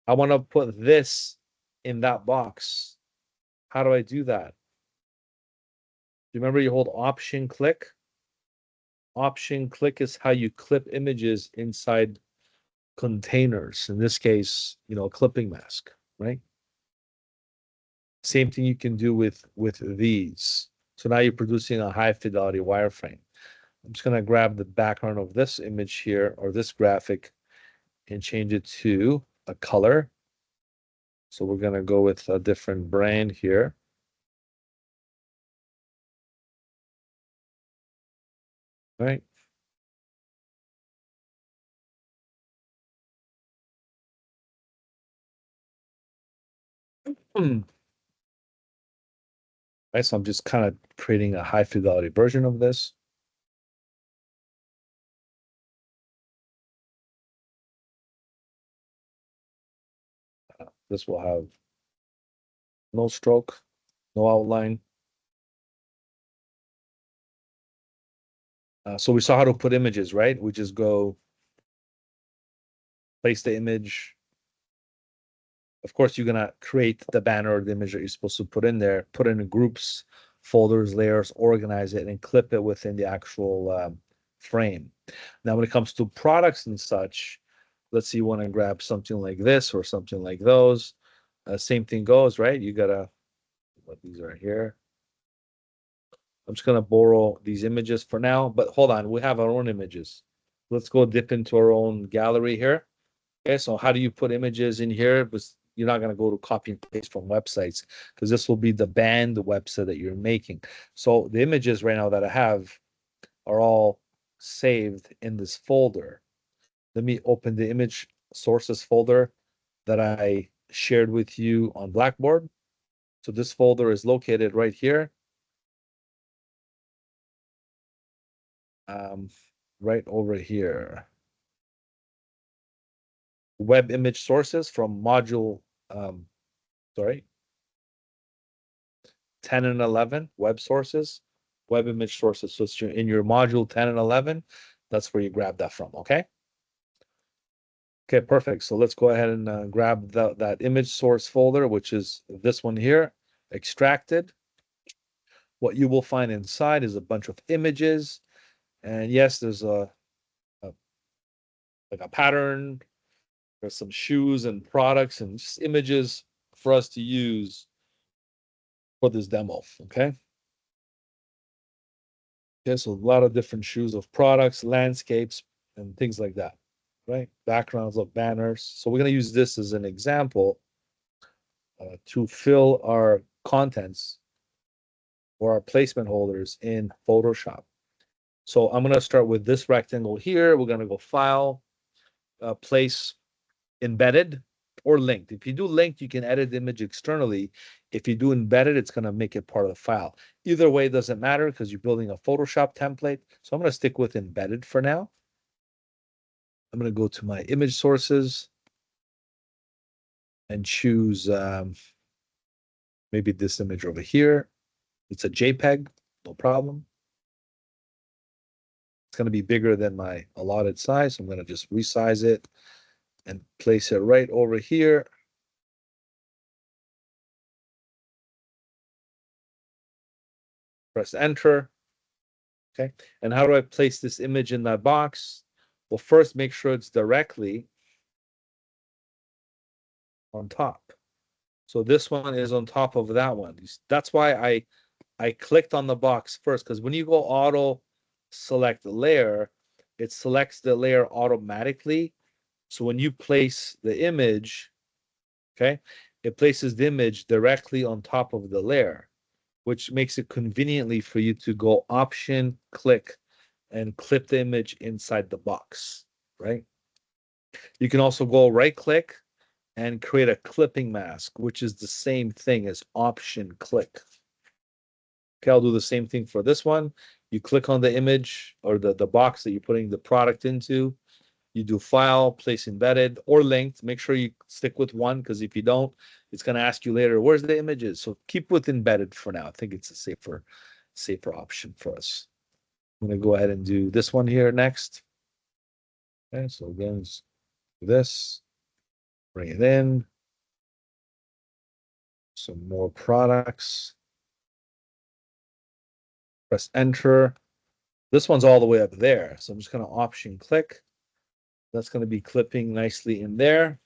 I want to put this in that box. How do I do that? You remember you hold Option click? Option click is how you clip images inside containers. In this case, a clipping mask, right? Same thing you can do with these. So now you're producing a high fidelity wireframe. I'm just going to grab the background of this image here or this graphic and change it to a color. So we're going to go with a different brand here. Right. Right, so I'm just kind of creating a high fidelity version of this. This will have no stroke, no outline. So we saw how to put images, right? We just go place the image. Of course, you're gonna create the banner or the image that you're supposed to put in there, put it in groups, folders, layers, organize it, and clip it within the actual frame. Now, when it comes to products and such, let's say you want to grab something like this or something like those. Same thing goes, right? You gotta, what these are here. I'm just gonna borrow these images for now, but hold on, we have our own images. Let's go dip into our own gallery here. Okay, so how do you put images in here? You're not gonna go to copy and paste from websites because this will be the banned website that you're making. So the images right now that I have are all saved in this folder. Let me open the image sources folder that I shared with you on Blackboard. So this folder is located right here. Um, right over here. Web image sources from module, sorry, 10 and 11, web sources, web image sources. So it's in your module 10 and 11, that's where you grab that from, okay? Okay, perfect. So let's go ahead and grab that image source folder, which is this one here, extracted. What you will find inside is a bunch of images. And yes, there's a like a pattern. There's some shoes and products and just images for us to use for this demo, okay? Okay, so a lot of different shoes of products, landscapes, and things like that, right? Backgrounds of banners. So we're gonna use this as an example to fill our contents or our placement holders in Photoshop. So I'm gonna start with this rectangle here. We're gonna go File, Place Embedded or Linked. If you do linked, you can edit the image externally. If you do embedded, it's gonna make it part of the file. Either way, it doesn't matter because you're building a Photoshop template. So I'm gonna stick with embedded for now. I'm gonna go to my image sources and choose maybe this image over here. It's a JPEG, no problem. It's going to be bigger than my allotted size. So I'm going to just resize it and place it right over here. Press enter. Okay. And how do I place this image in that box? Well, first make sure it's directly on top. So this one is on top of that one. That's why I clicked on the box first, because when you go auto select the layer, it selects the layer automatically. So when you place the image, okay, it places the image directly on top of the layer, which makes it conveniently for you to go option, click, and clip the image inside the box, right? You can also go right click and create a clipping mask, which is the same thing as option click. Okay, I'll do the same thing for this one. You click on the image or the box that you're putting the product into. You do file, place embedded, or linked. Make sure you stick with one, because if you don't, it's going to ask you later, where's the images? So keep with embedded for now. I think it's a safer option for us. I'm going to go ahead and do this one here next. Okay, so again, this, bring it in. Some more products. Press enter. This one's all the way up there. So I'm just going to option click. That's going to be clipping nicely in there.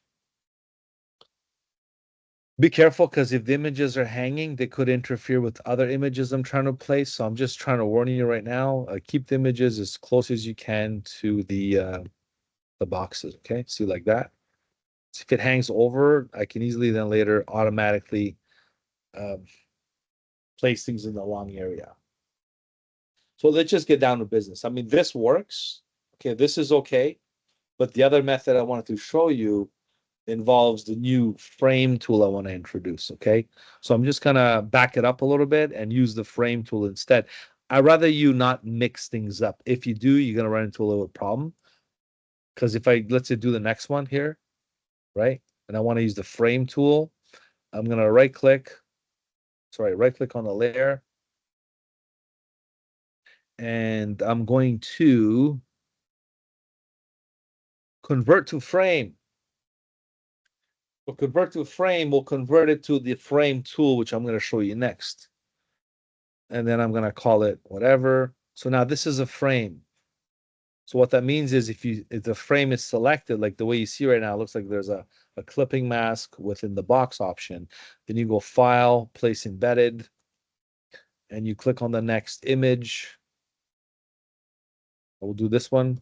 Be careful, because if the images are hanging, they could interfere with other images I'm trying to place. So I'm just trying to warn you right now. Keep the images as close as you can to the boxes. Okay, see, like that. So if it hangs over, I can easily then later automatically um, place things in the long area. So let's just get down to business. I mean, this works. Okay, this is okay. But the other method I wanted to show you involves the new frame tool I want to introduce, okay? So I'm just gonna back it up a little bit and use the frame tool instead. I'd rather you not mix things up. If you do, you're gonna run into a little problem. Because if I, let's say, do the next one here, right? And I want to use the frame tool, I'm gonna right click on the layer, and I'm going to convert to frame. We'll convert to frame, we'll convert it to the frame tool, which I'm going to show you next. And then I'm going to call it whatever. So now this is a frame. So what that means is if the frame is selected, like the way you see right now, it looks like there's a clipping mask within the box option. Then you go File, Place Embedded, and you click on the next image. We'll do this one,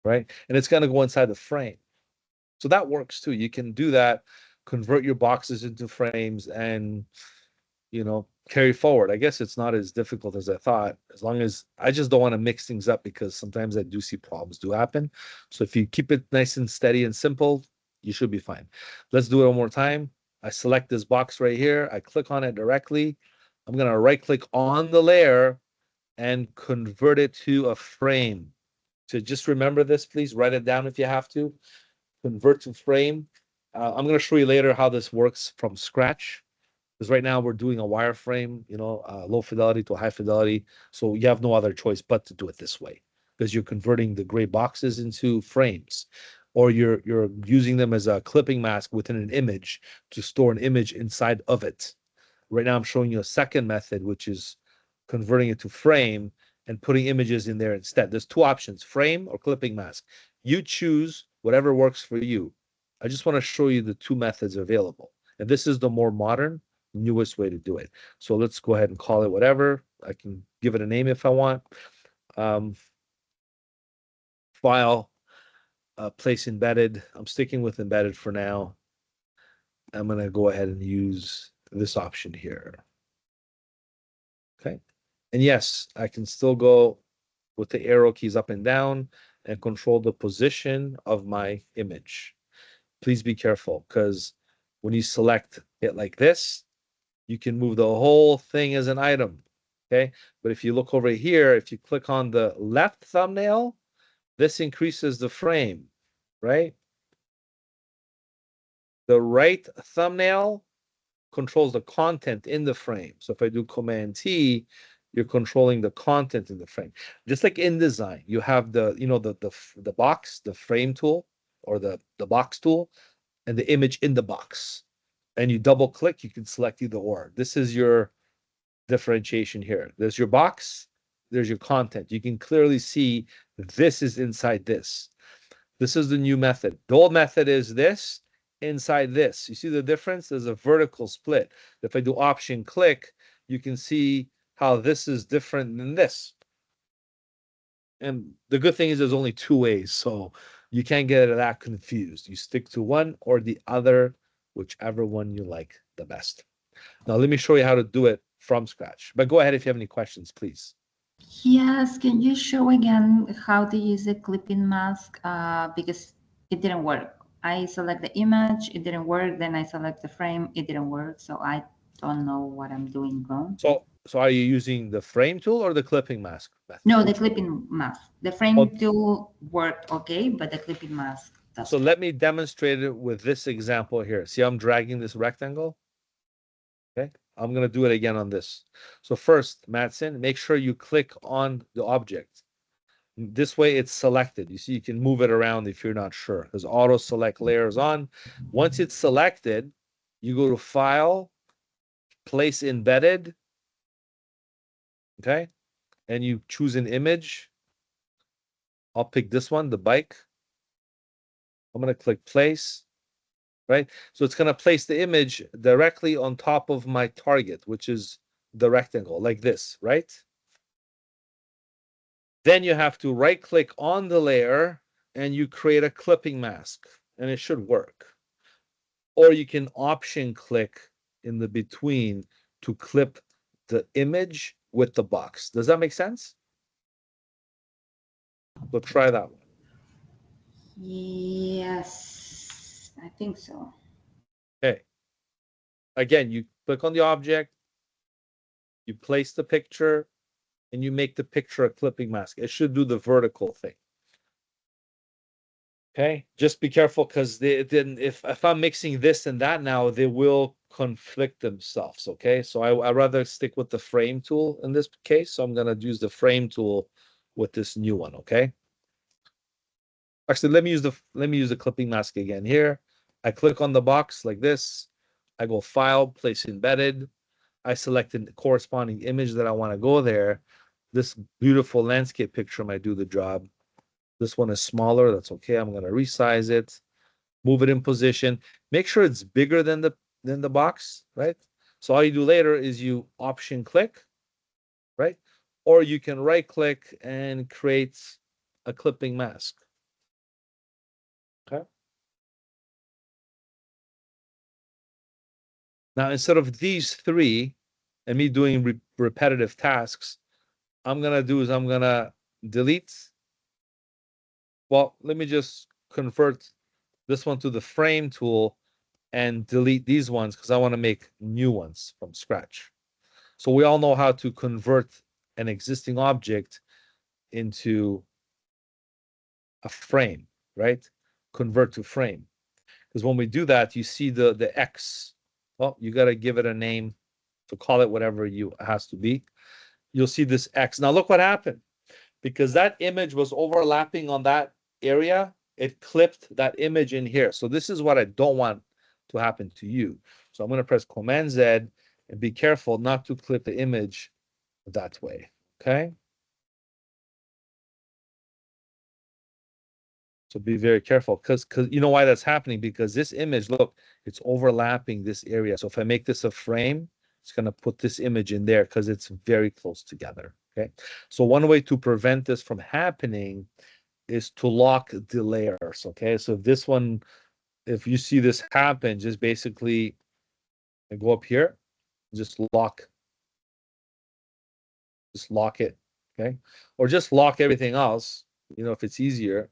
right? And it's going to go inside the frame. So that works too. You can do that, convert your boxes into frames, and carry forward. I guess it's not as difficult as I thought, as long as I just don't want to mix things up, because sometimes I do see problems do happen. So if you keep it nice and steady and simple, you should be fine. Let's do it one more time. I select this box right here. I click on it directly. I'm going to right click on the layer and convert it to a frame. So just remember this, please write it down if you have to. Convert to frame. I'm going to show you later how this works from scratch, because right now we're doing a wireframe, low fidelity to high fidelity. So you have no other choice but to do it this way, because you're converting the gray boxes into frames, or you're using them as a clipping mask within an image to store an image inside of it. Right now I'm showing you a second method, which is converting it to frame and putting images in there instead. There's two options, frame or clipping mask. You choose whatever works for you. I just want to show you the two methods available. And this is the more modern, newest way to do it. So let's go ahead and call it whatever. I can give it a name if I want. File, place embedded. I'm sticking with embedded for now. I'm going to go ahead and use this option here. Okay. And yes, I can still go with the arrow keys up and down and control the position of my image. Please be careful, because when you select it like this, you can move the whole thing as an item. Okay. But if you look over here, if you click on the left thumbnail, this increases the frame, right? The right thumbnail controls the content in the frame. So if I do Command T, you're controlling the content in the frame. Just like InDesign, you have the box, the frame tool, or the box tool, and the image in the box. And you double click, you can select either or. This is your differentiation here. There's your box, there's your content. You can clearly see this is inside this. This is the new method. The old method is this inside this. You see the difference? There's a vertical split. If I do option click, you can see how this is different than this. And the good thing is there's only two ways, so you can't get that confused. You stick to one or the other, whichever one you like the best. Now, let me show you how to do it from scratch. But go ahead if you have any questions, please. Yes, can you show again how to use the clipping mask? Because it didn't work. I select the image, it didn't work. Then I select the frame, it didn't work. So I don't know what I'm doing wrong. So are you using the frame tool or the clipping mask method? No, the clipping mask. The frame tool worked okay, but the clipping mask doesn't. So let me demonstrate it with this example here. See, I'm dragging this rectangle. Okay, I'm going to do it again on this. So first, Madsen, make sure you click on the object. This way it's selected. You see, you can move it around if you're not sure. There's auto select layers on. Once it's selected, you go to File, Place Embedded, okay? And you choose an image. I'll pick this one, the bike. I'm going to click Place, right? So it's going to place the image directly on top of my target, which is the rectangle, like this, right? Then you have to right click on the layer and you create a clipping mask, and it should work. Or you can option click in the between to clip the image with the box. Does that make sense? So try that one. Yes, I think so. Okay. Again, you click on the object, you place the picture, and you make the picture a clipping mask. It should do the vertical thing. Okay, just be careful because then if I'm mixing this and that now, they will conflict themselves. Okay, so I rather stick with the frame tool in this case. So I'm gonna use the frame tool with this new one. Okay. Actually, let me use the clipping mask again here. I click on the box like this. I go File, Place Embedded. I select the corresponding image that I want to go there. This beautiful landscape picture might do the job. This one is smaller. That's okay. I'm going to resize it, move it in position. Make sure it's bigger than the box, right? So all you do later is you option click, right? Or you can right click and create a clipping mask. Okay. Now, instead of these three and me doing repetitive tasks, I'm going to do is I'm going to delete. Well, let me just convert this one to the frame tool and delete these ones because I want to make new ones from scratch. So we all know how to convert an existing object into a frame, right? Convert to frame. Because when we do that, you see the X. Well, you got to give it a name to call it whatever you has to be. You'll see this X. Now look what happened. Because that image was overlapping on that area, it clipped that image in here. So this is what I don't want to happen to you. So I'm going to press Command Z and be careful not to clip the image that way. Okay. So be very careful because you know why that's happening? Because this image, look, it's overlapping this area. So if I make this a frame, it's going to put this image in there because it's very close together. Okay. So one way to prevent this from happening is to lock the layers. Okay. So this one, if you see this happen, just basically go up here, just lock it. Okay. Or just lock everything else, if it's easier.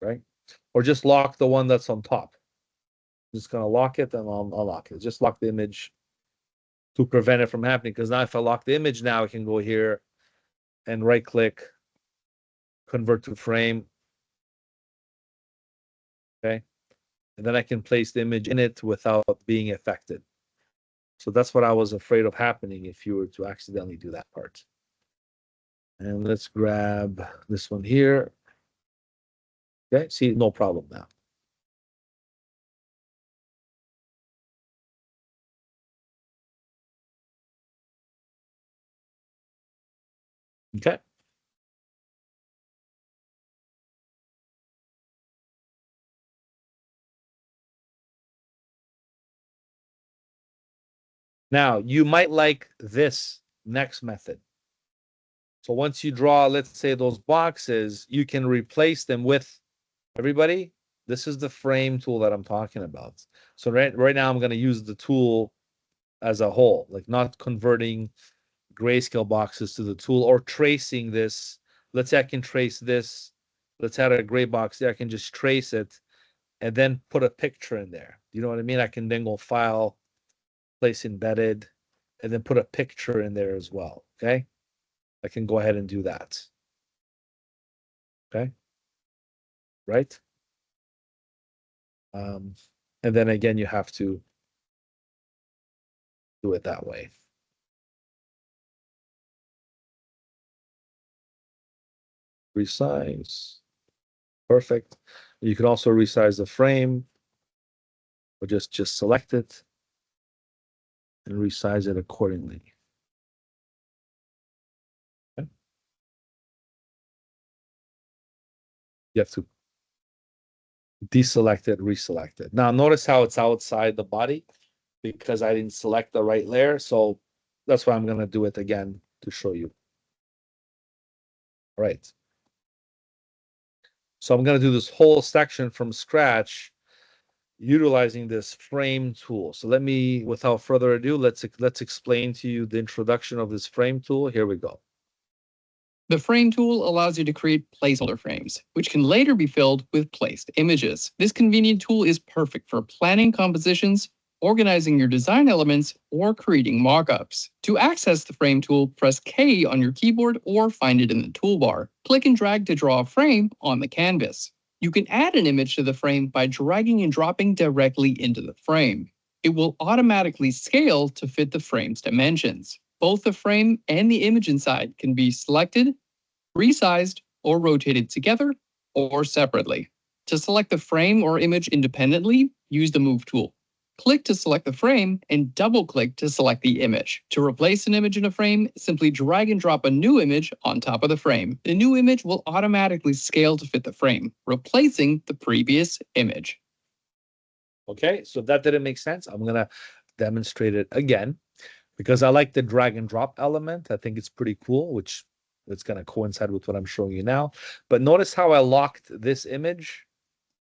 Right. Or just lock the one that's on top. Just gonna lock it and I'll lock it. Just lock the image to prevent it from happening. Because now if I lock the image now, I can go here and right click, convert to frame. Okay. And then I can place the image in it without being affected. So that's what I was afraid of happening if you were to accidentally do that part. And let's grab this one here. Okay, see, no problem now. Okay. Now, you might like this next method. So once you draw, let's say, those boxes, you can replace them with, everybody, this is the frame tool that I'm talking about. So right now I'm going to use the tool as a whole, like not converting grayscale boxes to the tool or tracing this. Let's say I can trace this. Let's add a gray box there. I can just trace it and then put a picture in there. You know what I mean? I can then go File, Place Embedded, and then put a picture in there as well. Okay. I can go ahead and do that. Okay. Right. And then again, you have to do it that way. Resize. Perfect. You can also resize the frame or just select it and resize it accordingly. Okay. You have to deselect it, reselect it. Now notice how it's outside the body because I didn't select the right layer. So that's why I'm going to do it again to show you. All right. So I'm going to do this whole section from scratch utilizing this frame tool. So let me, without further ado, let's explain to you the introduction of this frame tool. Here we go. The frame tool allows you to create placeholder frames, which can later be filled with placed images. This convenient tool is perfect for planning compositions, organizing your design elements, or creating mockups. To access the frame tool, press K on your keyboard or find it in the toolbar. Click and drag to draw a frame on the canvas. You can add an image to the frame by dragging and dropping directly into the frame. It will automatically scale to fit the frame's dimensions. Both the frame and the image inside can be selected, resized, or rotated together or separately. To select the frame or image independently, use the Move tool. Click to select the frame and double-click to select the image. To replace an image in a frame, simply drag and drop a new image on top of the frame. The new image will automatically scale to fit the frame, replacing the previous image. Okay, so if that didn't make sense, I'm gonna demonstrate it again because I like the drag and drop element. I think it's pretty cool, which it's gonna coincide with what I'm showing you now. But notice how I locked this image.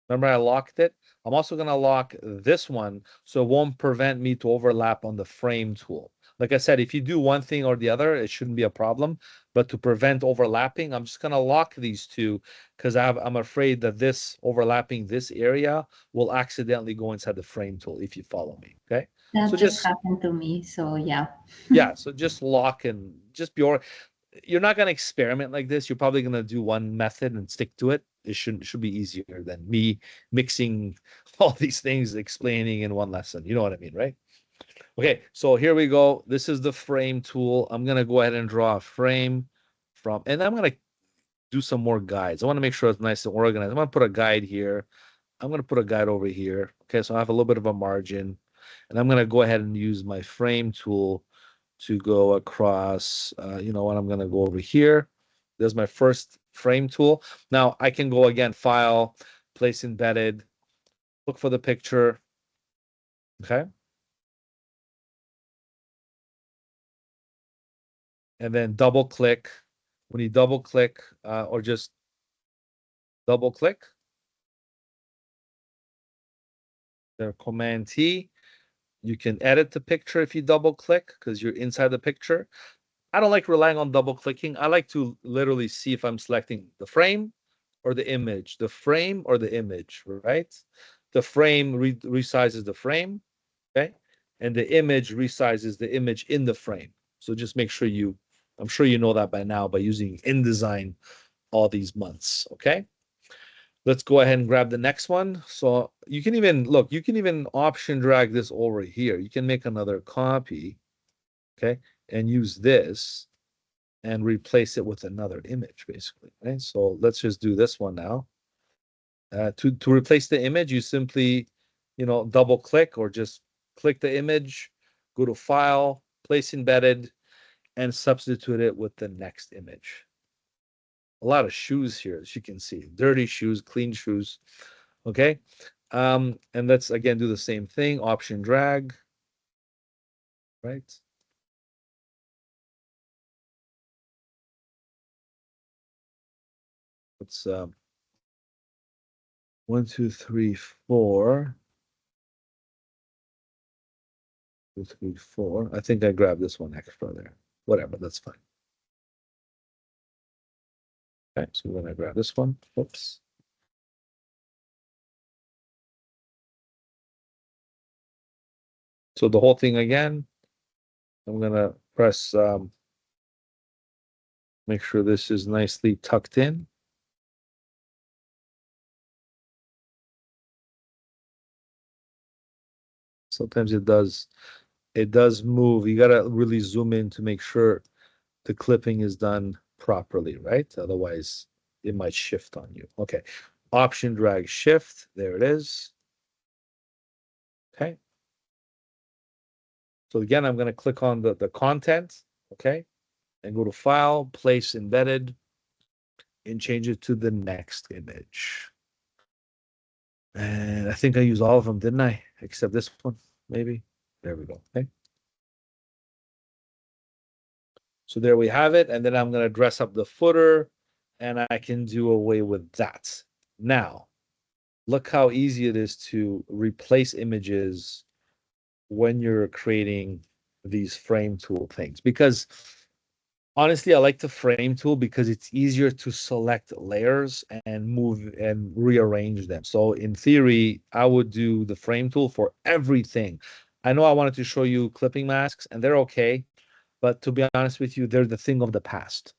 Remember I locked it? I'm also gonna lock this one so it won't prevent me to overlap on the frame tool. Like I said, if you do one thing or the other, it shouldn't be a problem. But to prevent overlapping, I'm just gonna lock these two because I'm afraid that this overlapping this area will accidentally go inside the frame tool if you follow me. Okay. That So just happened to me. So yeah. yeah, so just lock and just be you're not gonna experiment like this. You're probably gonna do one method and stick to it. It should be easier than me mixing all these things, explaining in one lesson. You know what I mean, right? Okay, so here we go. This is the frame tool. I'm gonna go ahead and draw a frame from, and I'm gonna do some more guides. I want to make sure it's nice and organized. I'm gonna put a guide here. I'm gonna put a guide over here. Okay, so I have a little bit of a margin, and I'm gonna go ahead and use my frame tool to go across. You know what? I'm gonna go over here. There's my first frame tool. Now I can go again, file, place embedded, look for the picture. Okay. And then double click. When you double click, or just double click, the Command T, you can edit the picture if you double click because you're inside the picture. I don't like relying on double clicking. I like to literally see if I'm selecting the frame or the image, the frame or the image, right? The frame resizes the frame, okay? And the image resizes the image in the frame. So just make sure I'm sure you know that by now by using InDesign all these months, okay? Let's go ahead and grab the next one. So you can even, look, you can even option drag this over here. You can make another copy, okay? And use this and replace it with another image, basically, right? So let's just do this one now. To replace the image, you simply, double click or just click the image, go to File, Place Embedded, and substitute it with the next image. A lot of shoes here, as you can see. Dirty shoes, clean shoes. Okay. And let's again do the same thing. Option drag. Right. Let's 1, 2, 3, 4. 2, 3, 4. I think I grabbed this one extra there. Whatever, that's fine. Okay, so we're gonna grab this one. Oops. So the whole thing again, I'm gonna press, make sure this is nicely tucked in. Sometimes it does move. You gotta really zoom in to make sure the clipping is done properly, right? Otherwise, it might shift on you. Okay. Option drag shift. There it is. Okay. So again, I'm going to click on the content. Okay. And go to File, Place Embedded, and change it to the next image. And I think I used all of them, didn't I? Except this one, maybe. There we go. Okay. So there we have it. And then I'm going to dress up the footer and I can do away with that. Now, look how easy it is to replace images when you're creating these frame tool things. Because Honestly, I like the frame tool because it's easier to select layers and move and rearrange them. So in theory, I would do the frame tool for everything. I know I wanted to show you clipping masks and they're okay, but to be honest with you, they're the thing of the past.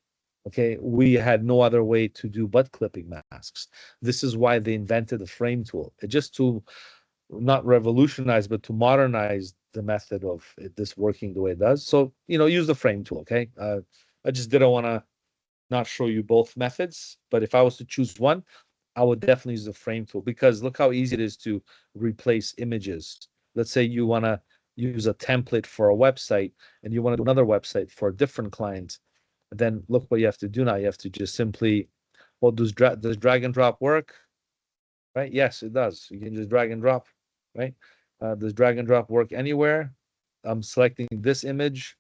Okay, we had no other way to do but clipping masks. This is why they invented the frame tool. It just to not revolutionize, but to modernize the method of this working the way it does. So, use the frame tool, okay? I just didn't want to not show you both methods, but if I was to choose one, I would definitely use the frame tool because look how easy it is to replace images. Let's say you want to use a template for a website and you want to do another website for a different client. Then look what you have to do now. You have to just simply, well, does drag and drop work? Right? Yes, it does. You can just drag and drop, right? Does drag and drop work anywhere? I'm selecting this image,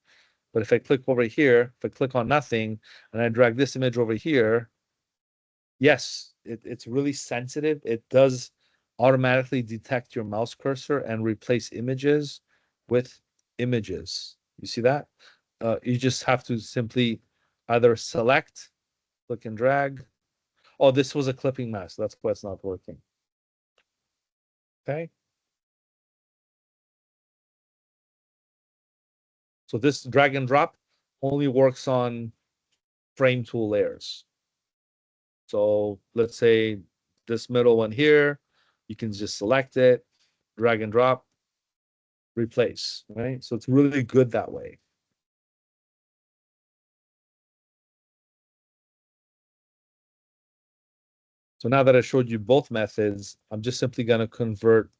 but if I click over here, if I click on nothing and I drag this image over here, yes, it's really sensitive. It does automatically detect your mouse cursor and replace images with images. You see that? You just have to simply either select, click and drag. Oh, this was a clipping mask. That's why it's not working. Okay. So this drag and drop only works on frame tool layers. So let's say this middle one here, you can just select it, drag and drop, replace, right? So it's really good that way. So now that I showed you both methods, I'm just simply going to convert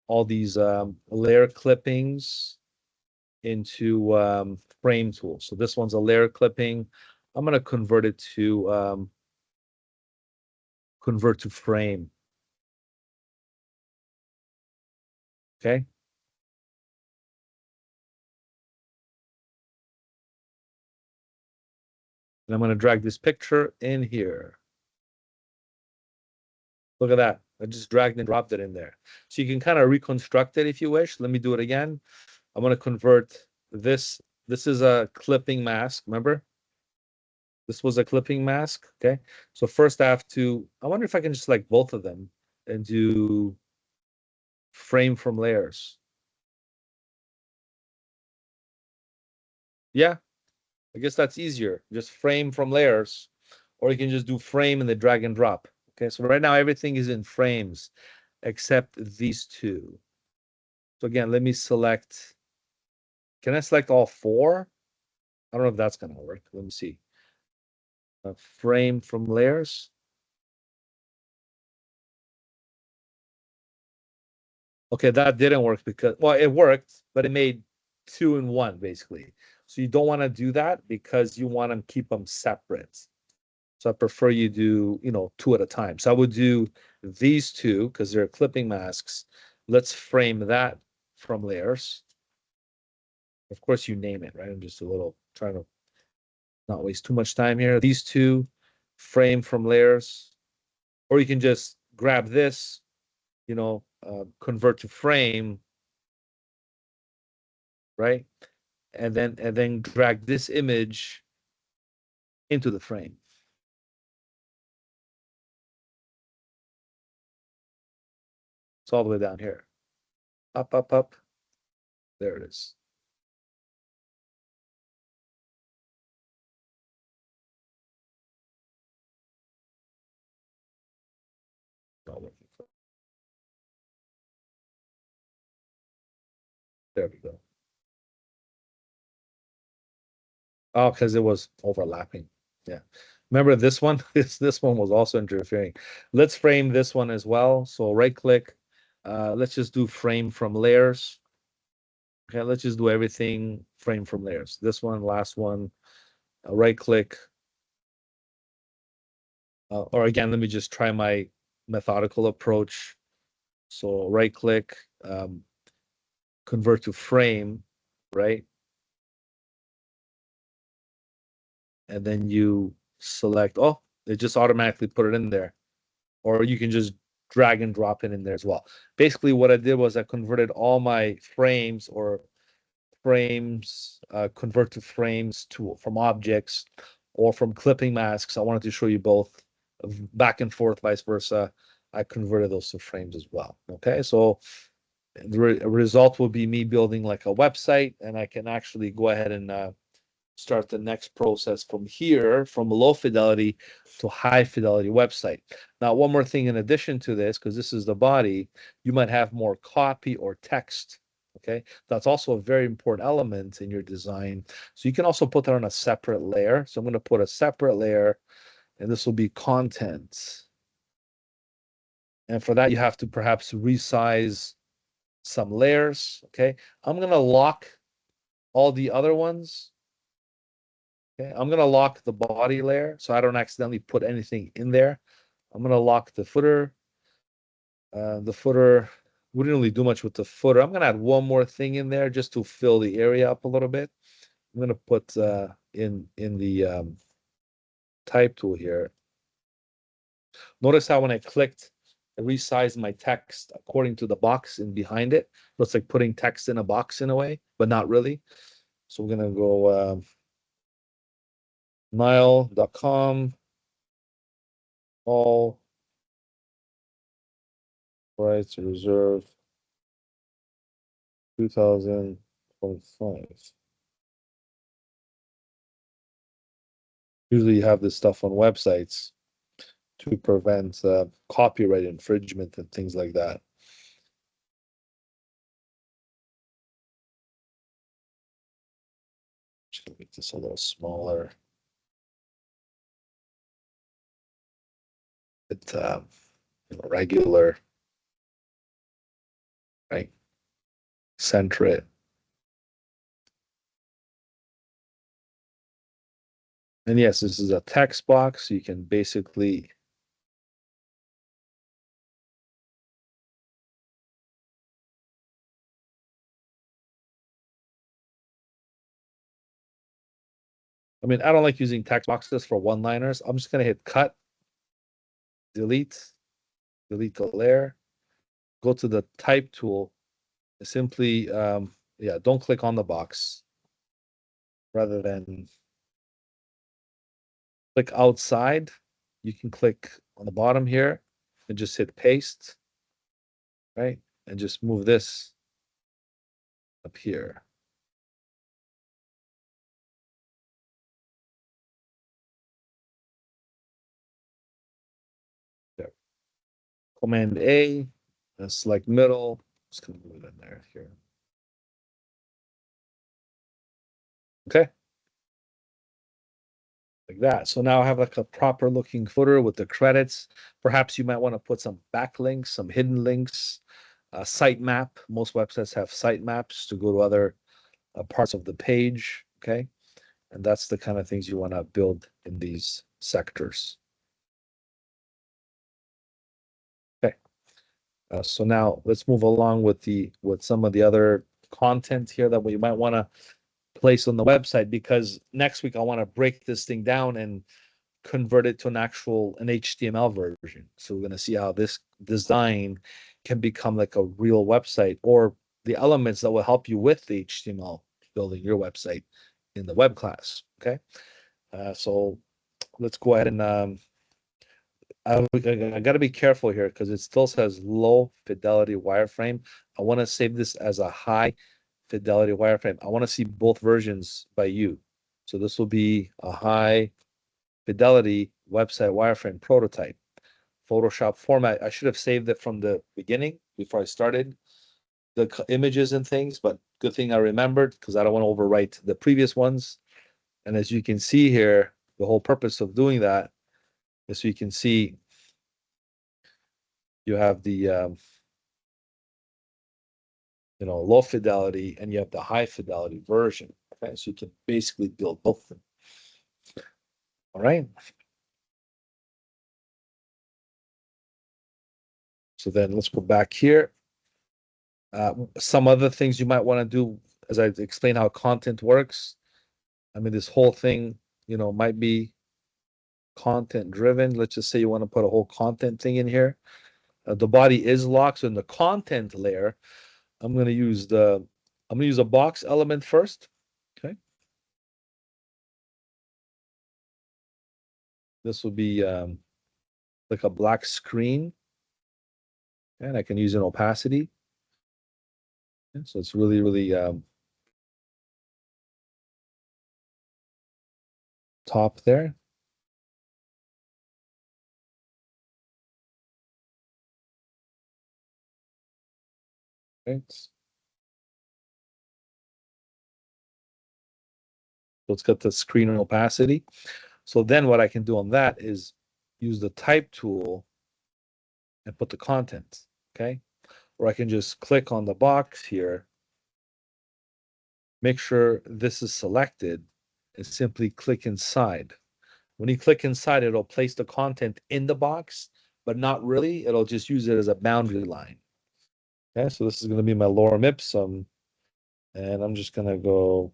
all these layer clippings into frame tools. So this one's a layer clipping. I'm going to convert it to convert to frame. Okay. And I'm going to drag this picture in here. Look at that. I just dragged and dropped it in there. So you can kind of reconstruct it if you wish. Let me do it again. I'm going to convert this. This is a clipping mask. Remember? This was a clipping mask. Okay. So first I wonder if I can just select both of them and do frame from layers. Yeah, I guess that's easier. Just frame from layers, or you can just do frame and then drag and drop. Okay. So right now everything is in frames except these two. So again, let me select. Can I select all four? I don't know if that's going to work. Let me see. Frame from layers. Okay, that didn't work because, well, it worked, but it made two in one basically. So you don't want to do that because you want to keep them separate. So I prefer you do, two at a time. So I would do these two because they're clipping masks. Let's frame that from layers. Of course, you name it, right? I'm just trying to not waste too much time here. These two frame from layers, or you can just grab this, convert to frame, right? And then drag this image into the frame. It's all the way down here. Up, up, up. There it is. Not working. There we go. Oh, because it was overlapping. Yeah. Remember this one? This one was also interfering. Let's frame this one as well. So right click. Let's just do frame from layers. Okay, let's just do everything frame from layers. This one, last one, right click. Or again, let me just try my methodical approach. So right click, convert to frame, right? And then you select, oh, it just automatically put it in there. Or you can just drag and drop it in there as well. Basically, what I did was I converted all my frames or frames, convert to frames from objects, or from clipping masks. I wanted to show you both back and forth, vice versa. I converted those to frames as well. Okay, so the result will be me building like a website, and I can actually go ahead and start the next process from here, from low fidelity to high fidelity website. Now, one more thing in addition to this, because this is the body, you might have more copy or text. Okay, that's also a very important element in your design. So you can also put that on a separate layer. So I'm going to put a separate layer, and this will be content. And for that, you have to perhaps resize some layers. Okay, I'm going to lock all the other ones. Okay, I'm going to lock the body layer so I don't accidentally put anything in there. I'm going to lock the footer. The footer, we didn't really do much with the footer. I'm going to add one more thing in there just to fill the area up a little bit. I'm going to put in the type tool here. Notice how when I clicked, I resized my text according to the box in behind it. So it's like putting text in a box in a way, but not really. So we're going to go Nile.com, all rights reserved 2025. Usually you have this stuff on websites to prevent copyright infringement and things like that. Just gonna make this a little smaller. It's regular, right? Center it. And yes, this is a text box. You can basically I mean, I don't like using text boxes for one-liners. I'm just going to hit cut, delete the layer, go to the type tool, simply, yeah, don't click on the box rather than click outside. You can click on the bottom here and just hit paste, right? And just move this up here. There. Command A, and select middle. Just gonna move it in there here. Okay. Like that. So now I have like a proper looking footer with the credits. Perhaps you might want to put some backlinks, some hidden links, a site map. Most websites have site maps to go to other parts of the page. Okay. And that's the kind of things you want to build in these sectors. Okay. So now let's move along with some of the other content here that we might want to place on the website, because next week I want to break this thing down and convert it to an HTML version. So we're going to see how this design can become like a real website, or the elements that will help you with the HTML building your website in the web class. Okay. So let's go ahead and I got to be careful here because it still says low fidelity wireframe. I want to save this as a high fidelity wireframe. I want to see both versions by you. So this will be a high fidelity website wireframe prototype. Photoshop format. I should have saved it from the beginning before I started the images and things, but good thing I remembered because I don't want to overwrite the previous ones. And as you can see here, the whole purpose of doing that is so you can see you have the low fidelity and you have the high fidelity version. Okay, so you can basically build both of them. All right. So then let's go back here. Some other things you might want to do as I explain how content works. I mean, this whole thing, might be content driven. Let's just say you want to put a whole content thing in here. The body is locked. So in the content layer, I'm going to use the I'm gonna use a box element first. Okay. This will be like a black screen, and I can use an opacity. And so it's really, really top there. Right. So it's got the screen opacity. So then what I can do on that is use the type tool and put the content. Okay. Or I can just click on the box here, make sure this is selected, and simply click inside. When you click inside, it'll place the content in the box, but not really. It'll just use it as a boundary line. Okay, so this is going to be my lorem ipsum, and I'm just going to go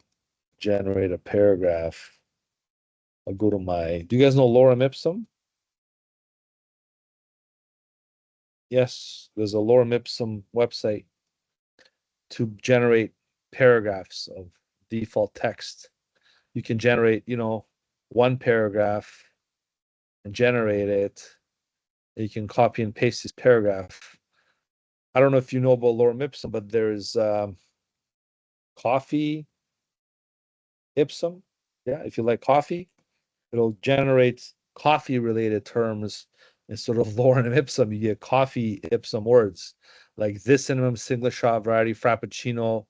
generate a paragraph. I'll go to my, do you guys know lorem ipsum? Yes, there's a lorem ipsum website to generate paragraphs of default text. You can generate, one paragraph and generate it. You can copy and paste this paragraph. I don't know if you know about lorem ipsum, but there's coffee ipsum. Yeah, if you like coffee, it'll generate coffee related terms instead of lorem ipsum. You get coffee ipsum words like this cinnamon single shot variety frappuccino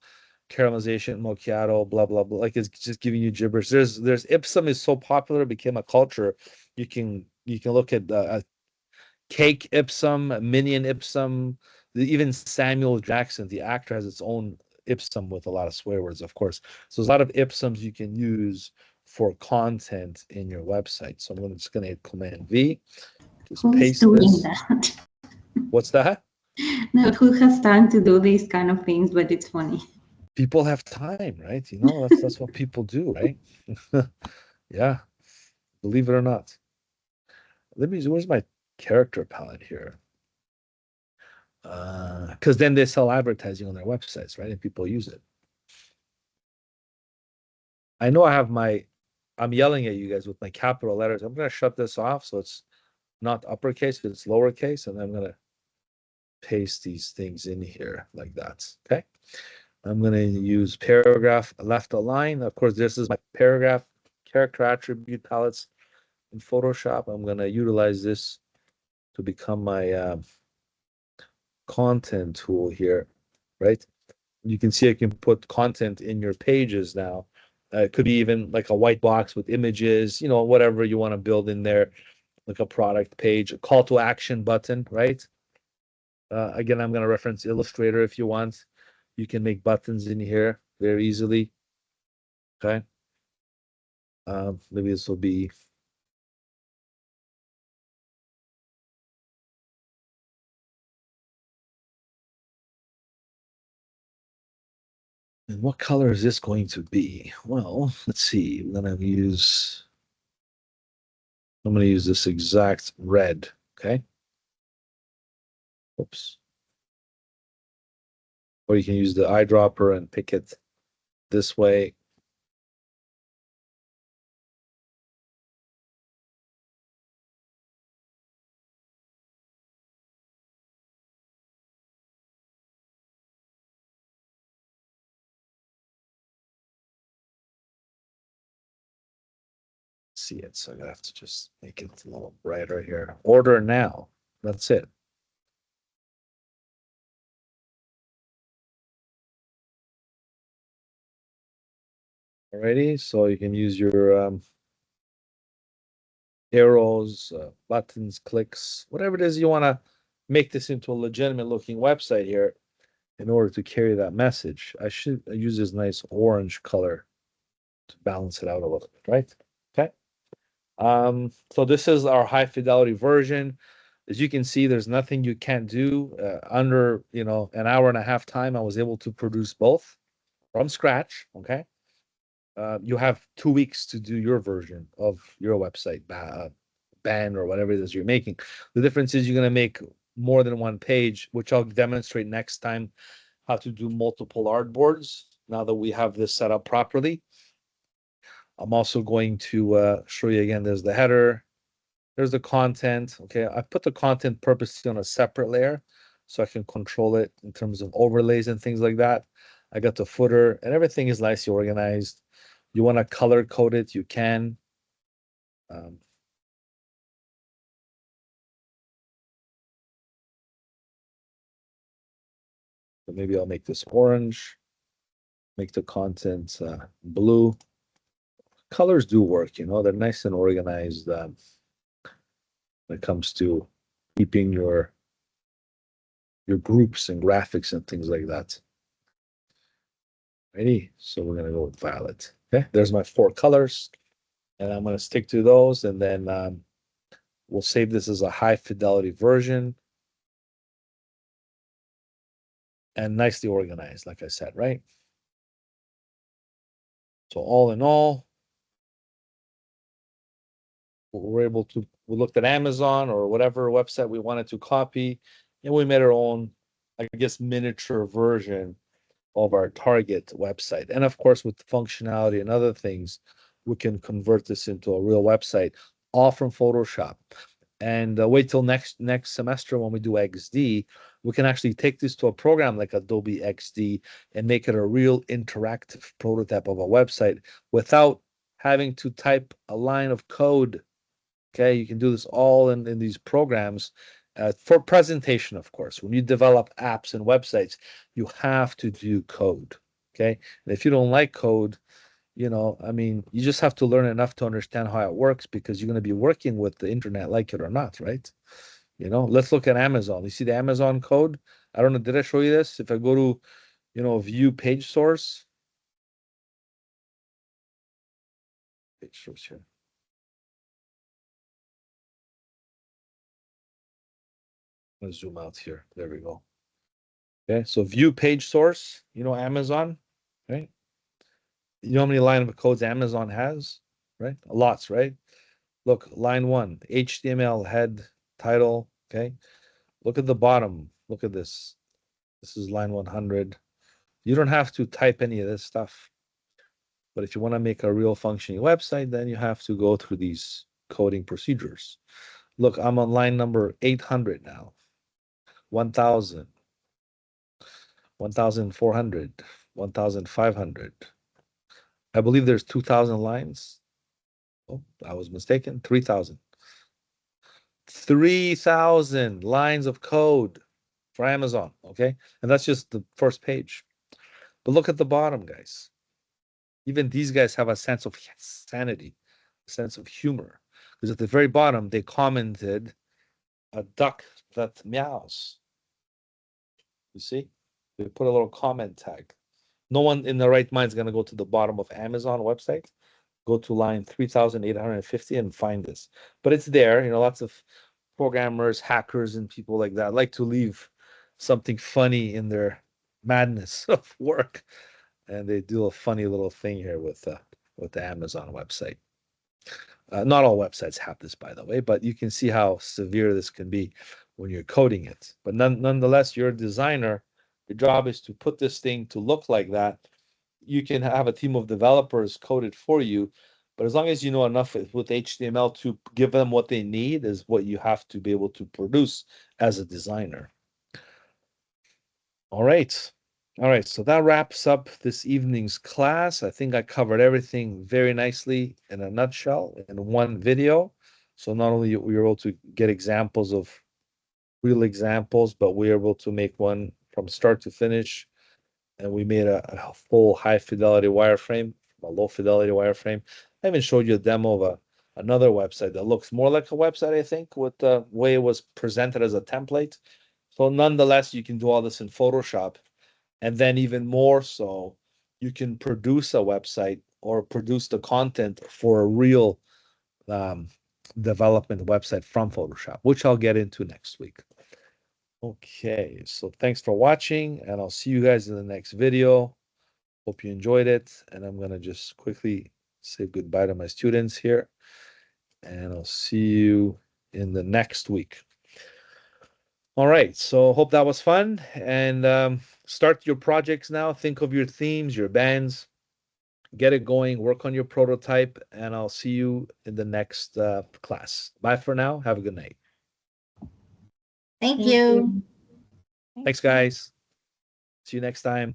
caramelization macchiato blah blah blah, like it's just giving you gibberish. There's ipsum is so popular, it became a culture. You can look at cake ipsum, minion ipsum, even Samuel Jackson, the actor, has its own ipsum with a lot of swear words, of course. So there's a lot of ipsums you can use for content in your website. So I'm just going to hit Command V, just Who's paste doing this. that? What's that? No, who has time to do these kind of things? But it's funny. People have time, right? That's what people do, right? Yeah, believe it or not. Where's my character palette here? Because then they sell advertising on their websites, right? And people use it. I know I'm yelling at you guys with my capital letters. I'm going to shut this off so it's not uppercase, it's lowercase, and I'm going to paste these things in here like that. Okay. I'm going to use paragraph left align. Of course, this is my paragraph character attribute palettes in Photoshop. I'm going to utilize this to become my content tool here, right? You can see I can put content in your pages now. It could be even like a white box with images, whatever you want to build in there, like a product page, a call to action button, right? Again, I'm going to reference Illustrator if you want. You can make buttons in here very easily. Okay. Maybe this will be. And what color is this going to be? Well, let's see. I'm going to use this exact red. Okay. Oops. Or you can use the eyedropper and pick it this way. See it, so I'm gonna have to just make it a little brighter here. Order now. That's it. Alrighty, so you can use your arrows, buttons, clicks, whatever it is you want to make this into a legitimate looking website here in order to carry that message. I should use this nice orange color to balance it out a little bit, right? Okay. So this is our high fidelity version. As you can see, there's nothing you can't do. Under, an hour and a half time, I was able to produce both from scratch. Okay. You have 2 weeks to do your version of your website, ban or whatever it is you're making. The difference is you're going to make more than one page, which I'll demonstrate next time how to do multiple artboards. now that we have this set up properly. I'm also going to show you again, there's the header, there's the content. Okay, I put the content purposely on a separate layer so I can control it in terms of overlays and things like that. I got the footer and everything is nicely organized. You want to color code it, you can. So maybe I'll make this orange, make the content blue. Colors do work, you know, they're nice and organized when it comes to keeping your groups and graphics and things like that. Ready? So we're gonna go with violet. Okay, there's my 4 colors, and I'm gonna stick to those, and then we'll save this as a high fidelity version and nicely organized, like I said, right? So all in all, we're able to, we looked at Amazon or whatever website we wanted to copy, and we made our own, I guess, miniature version of our target website. And of course, with functionality and other things, we can convert this into a real website, all from Photoshop. And wait till next semester when we do XD, we can actually take this to a program like Adobe XD and make it a real interactive prototype of a website without having to type a line of code. Okay, you can do this all in these programs for presentation, of course. When you develop apps and websites, you have to do code. Okay, and if you don't like code, you know, I mean, you just have to learn enough to understand how it works because you're going to be working with the internet, like it or not, right? You know, let's look at Amazon. You see the Amazon code? I don't know, did I show you this? If I go to, you know, view page source here. Let's zoom out here. There we go. Okay, so view page source, you know, Amazon, right? You know how many line of codes Amazon has, right? Lots, right? Look, line 1, HTML head title, okay? Look at the bottom. Look at this. This is line 100. You don't have to type any of this stuff. But if you want to make a real functioning website, then you have to go through these coding procedures. Look, I'm on line number 800 now. 1000, 1400, 1500. I believe there's 2000 lines. Oh, I was mistaken. 3000. 3,000 lines of code for Amazon. Okay. And that's just the first page. But look at the bottom, guys. Even these guys have a sense of sanity, a sense of humor. Because at the very bottom, they commented a duck that meows. You see? They put a little comment tag. No one in their right mind is going to go to the bottom of Amazon website, go to line 3,850 and find this. But it's there. You know, lots of programmers, hackers, and people like that like to leave something funny in their madness of work. And they do a funny little thing here with the Amazon website. Not all websites have this, by the way, but you can see how severe this can be when you're coding it. But nonetheless, you're a designer. Your job is to put this thing to look like that. You can have a team of developers code it for you, but as long as you know enough with HTML to give them what they need is what you have to be able to produce as a designer. All right. All right, so that wraps up this evening's class. I think I covered everything very nicely in a nutshell in one video. So not only we were able to get examples of real examples, but we were able to make one from start to finish. And we made a full high fidelity wireframe, a low fidelity wireframe. I even showed you a demo of another website that looks more like a website, I think, with the way it was presented as a template. So nonetheless, you can do all this in Photoshop. And then even more so, you can produce a website or produce the content for a real um, development website from Photoshop, which I'll get into next week. Okay, so thanks for watching, and I'll see you guys in the next video. Hope you enjoyed it, and I'm going to just quickly say goodbye to my students here, and I'll see you in the next week. All right, so hope that was fun, and start your projects now. Think of your themes, your bands, get it going, work on your prototype, and I'll see you in the next class. Bye for now. Have a good night. Thank Thank you. you. Thanks, guys. See you next time.